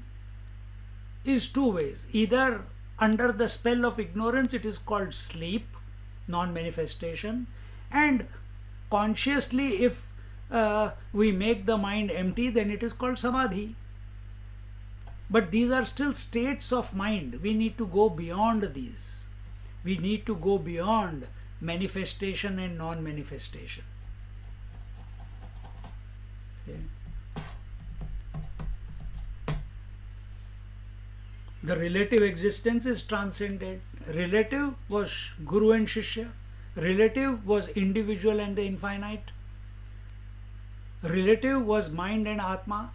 is two ways. Either under the spell of ignorance, it is called sleep, non-manifestation, and consciously, if we make the mind empty, then it is called samadhi. But these are still states of mind. We need to go beyond these. We need to go beyond manifestation and non-manifestation. The relative existence is transcended. Relative was Guru and Shishya. Relative was individual and the infinite. Relative was mind and Atma.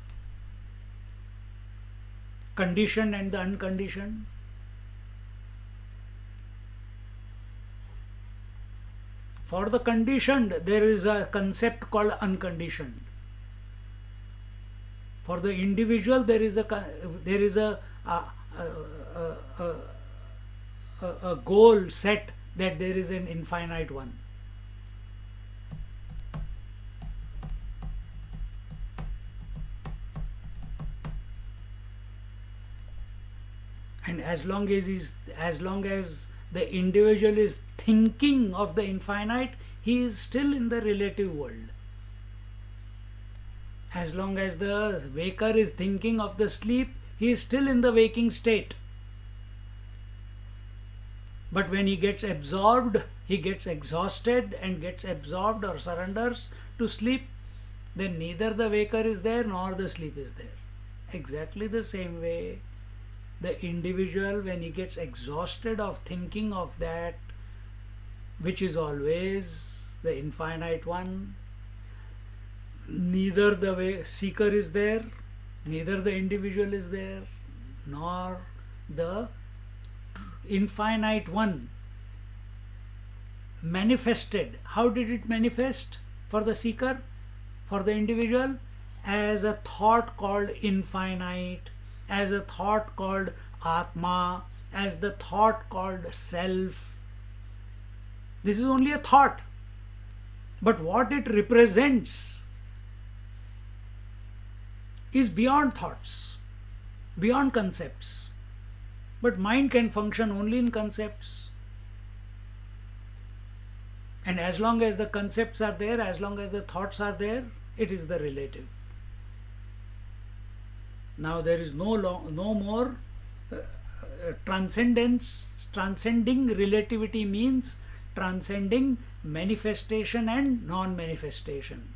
Conditioned and the unconditioned. For the conditioned, there is a concept called unconditioned. For the individual, there is a goal set that there is an infinite one. And as long as the individual is thinking of the infinite, he is still in the relative world. As long as the waker is thinking of the sleep, he is still in the waking state. But when he gets absorbed, he gets exhausted and gets absorbed or surrenders to sleep, then neither the waker is there nor the sleep is there. Exactly the same way, the individual, when he gets exhausted of thinking of that which is always the infinite one, neither the seeker is there, neither the individual is there, nor the infinite one manifested. How did it manifest for the seeker, for the individual? As a thought called infinite, as a thought called Atma, as the thought called self. This is only a thought, but what it represents is beyond thoughts, beyond concepts. But mind can function only in concepts. And as long as the concepts are there, as long as the thoughts are there, it is the relative. Now there is no more transcendence. Transcending relativity means transcending manifestation and non-manifestation.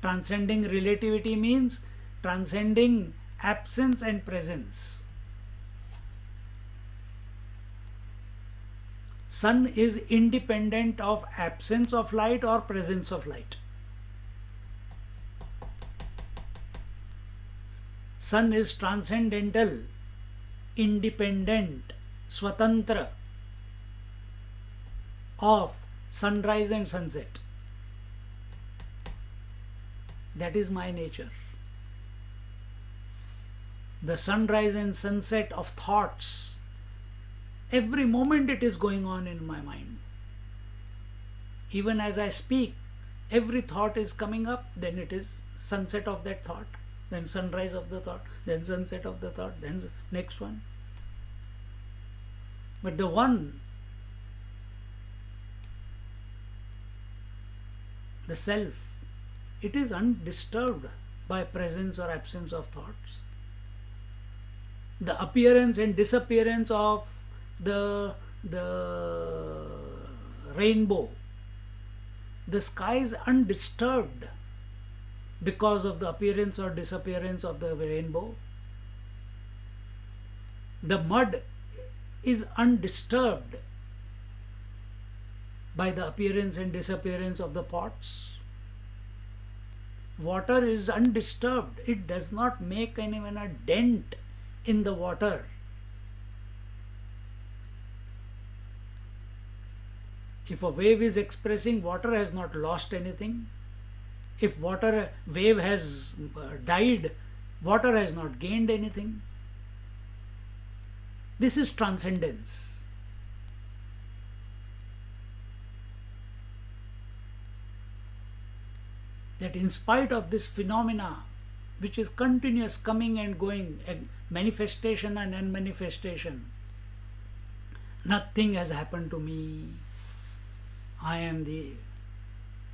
Transcending relativity means transcending absence and presence. Sun is independent of absence of light or presence of light. Sun is transcendental, independent, swatantra of sunrise and sunset. That is my nature. The sunrise and sunset of thoughts, every moment it is going on in my mind. Even as I speak, every thought is coming up, then it is sunset of that thought, then sunrise of the thought, then sunset of the thought, then next one. But the one, the self, it is undisturbed by presence or absence of thoughts. The appearance and disappearance of the rainbow, the sky is undisturbed because of the appearance or disappearance of the rainbow. The mud is undisturbed by the appearance and disappearance of the pots. Water is undisturbed. It does not make even a dent in the water. If a wave is expressing, water has not lost anything. If wave has died, water has not gained anything. This is transcendence. That in spite of this phenomena, which is continuous coming and going, manifestation and unmanifestation, nothing has happened to me. I am the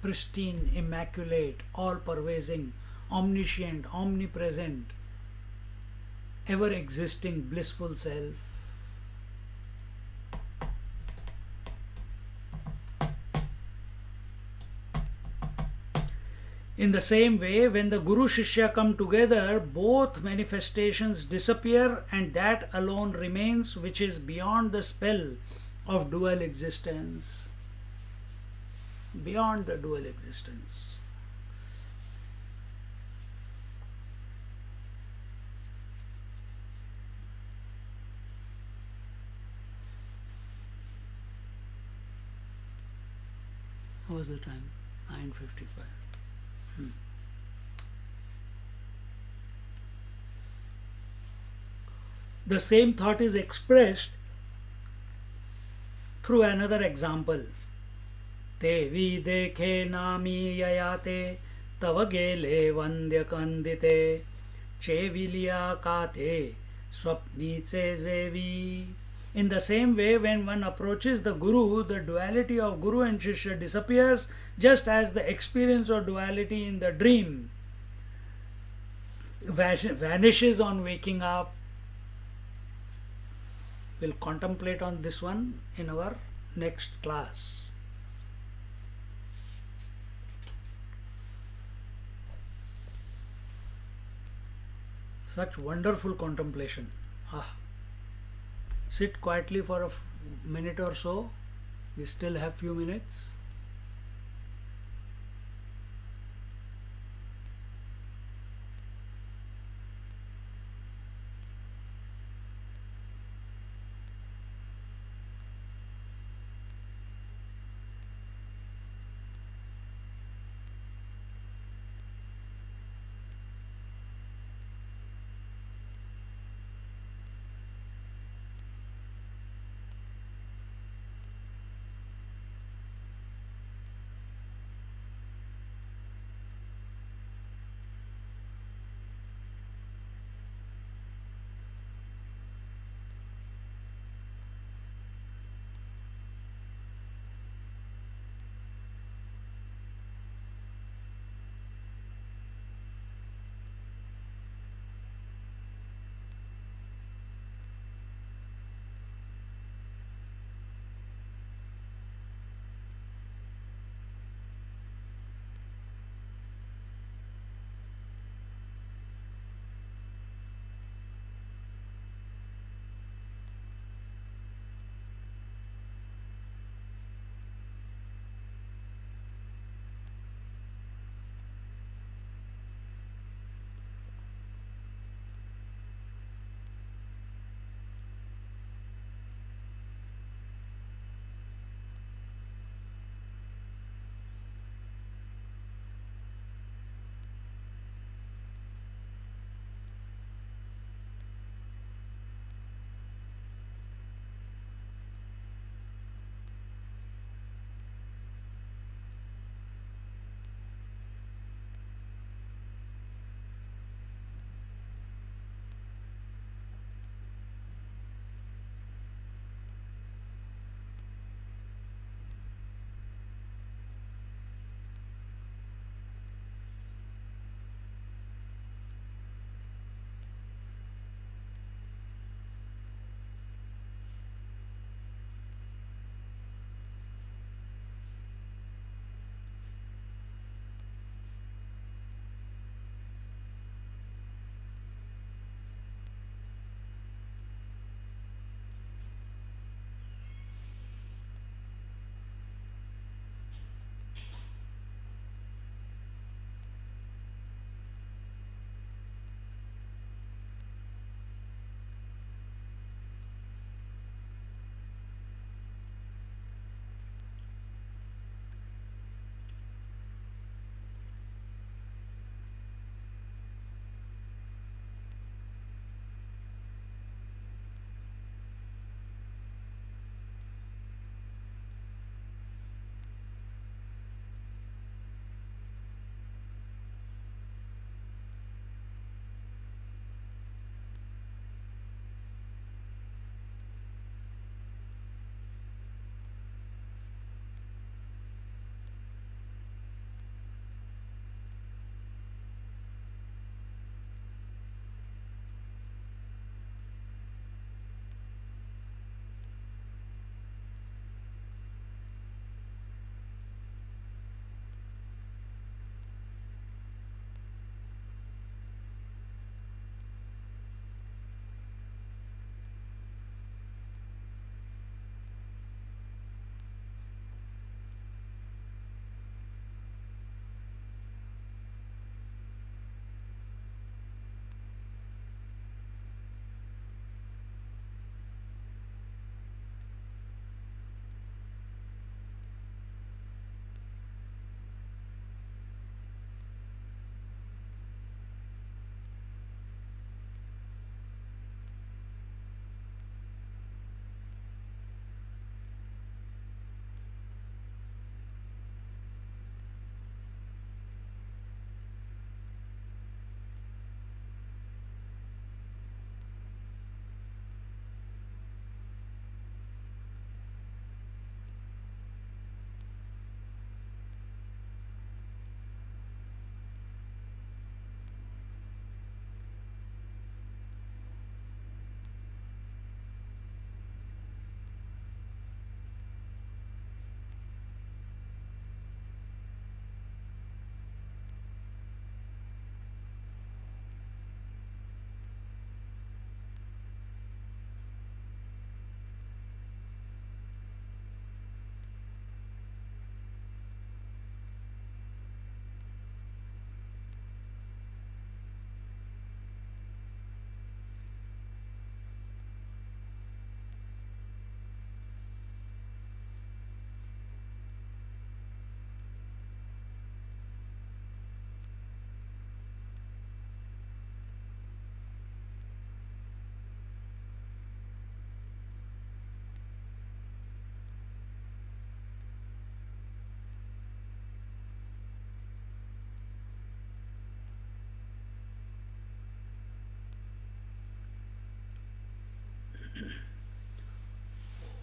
pristine, immaculate, all-pervading, omniscient, omnipresent, ever-existing, blissful self. In the same way, when the Guru Shishya come together, both manifestations disappear and that alone remains which is beyond the spell of dual existence. Beyond the dual existence. What was the time? 9:55. The same thought is expressed through another example. Te videkhe nami yayate tava gele vandya kandite chevilya kate swapnice zevi. In the same way, when one approaches the Guru, the duality of Guru and Shishya disappears, just as the experience of duality in the dream vanishes on waking up. We'll contemplate on this one in our next class. Such wonderful contemplation. Sit quietly for a minute or so. We still have few minutes.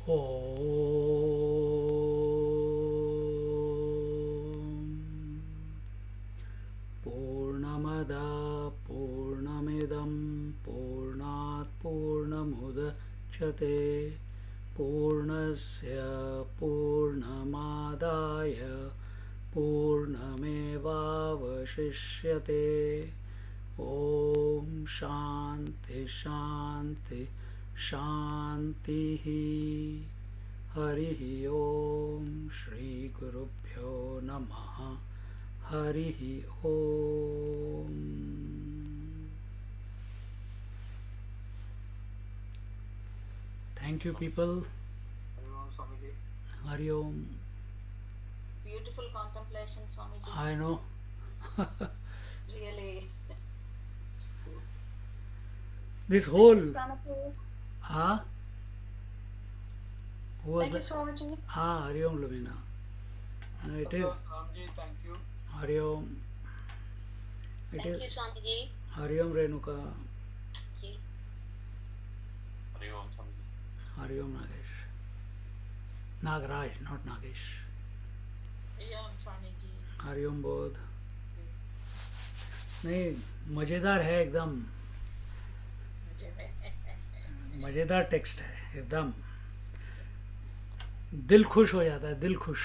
Om Purnamada Purnamidam Purnat Purnamudachyate Purnasya Purnamadaya Purnamevavashishyate Om Shanti Shanti Shanti Harihi Om Shri Gurubhyo Namaha Harihi Om. Thank you, people. Hari Om. Beautiful contemplation, Swamiji. I know. Really. This whole. Swamiji. Huh? Who was Thank you, that? Swamiji. Hari Om, Lumina. It is. Thank you. Hari Om. It Thank you, is. Swamiji. Hari Om, Renuka. Ji. Hari Om Swamiji. Hari Om, Nagesh. Nagraj, not Nagesh. Om Swamiji. Hari ओम बोध. नहीं, मज़ेदार है एकदम. मज़ेदार text है एकदम. दिल खुश हो जाता है, दिल खुश.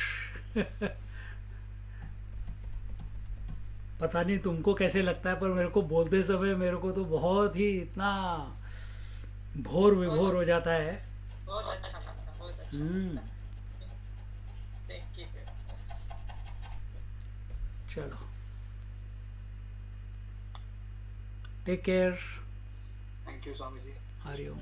पता नहीं तुमको कैसे लगता है, पर मेरे को बोलते समय मेरे को तो बहुत ही इतना भोर विभोर हो जाता है. बहुत अच्छा लगा, बहुत अच्छा. Thank you. चलो, take care. Thank you, Swamiji. Hari Om.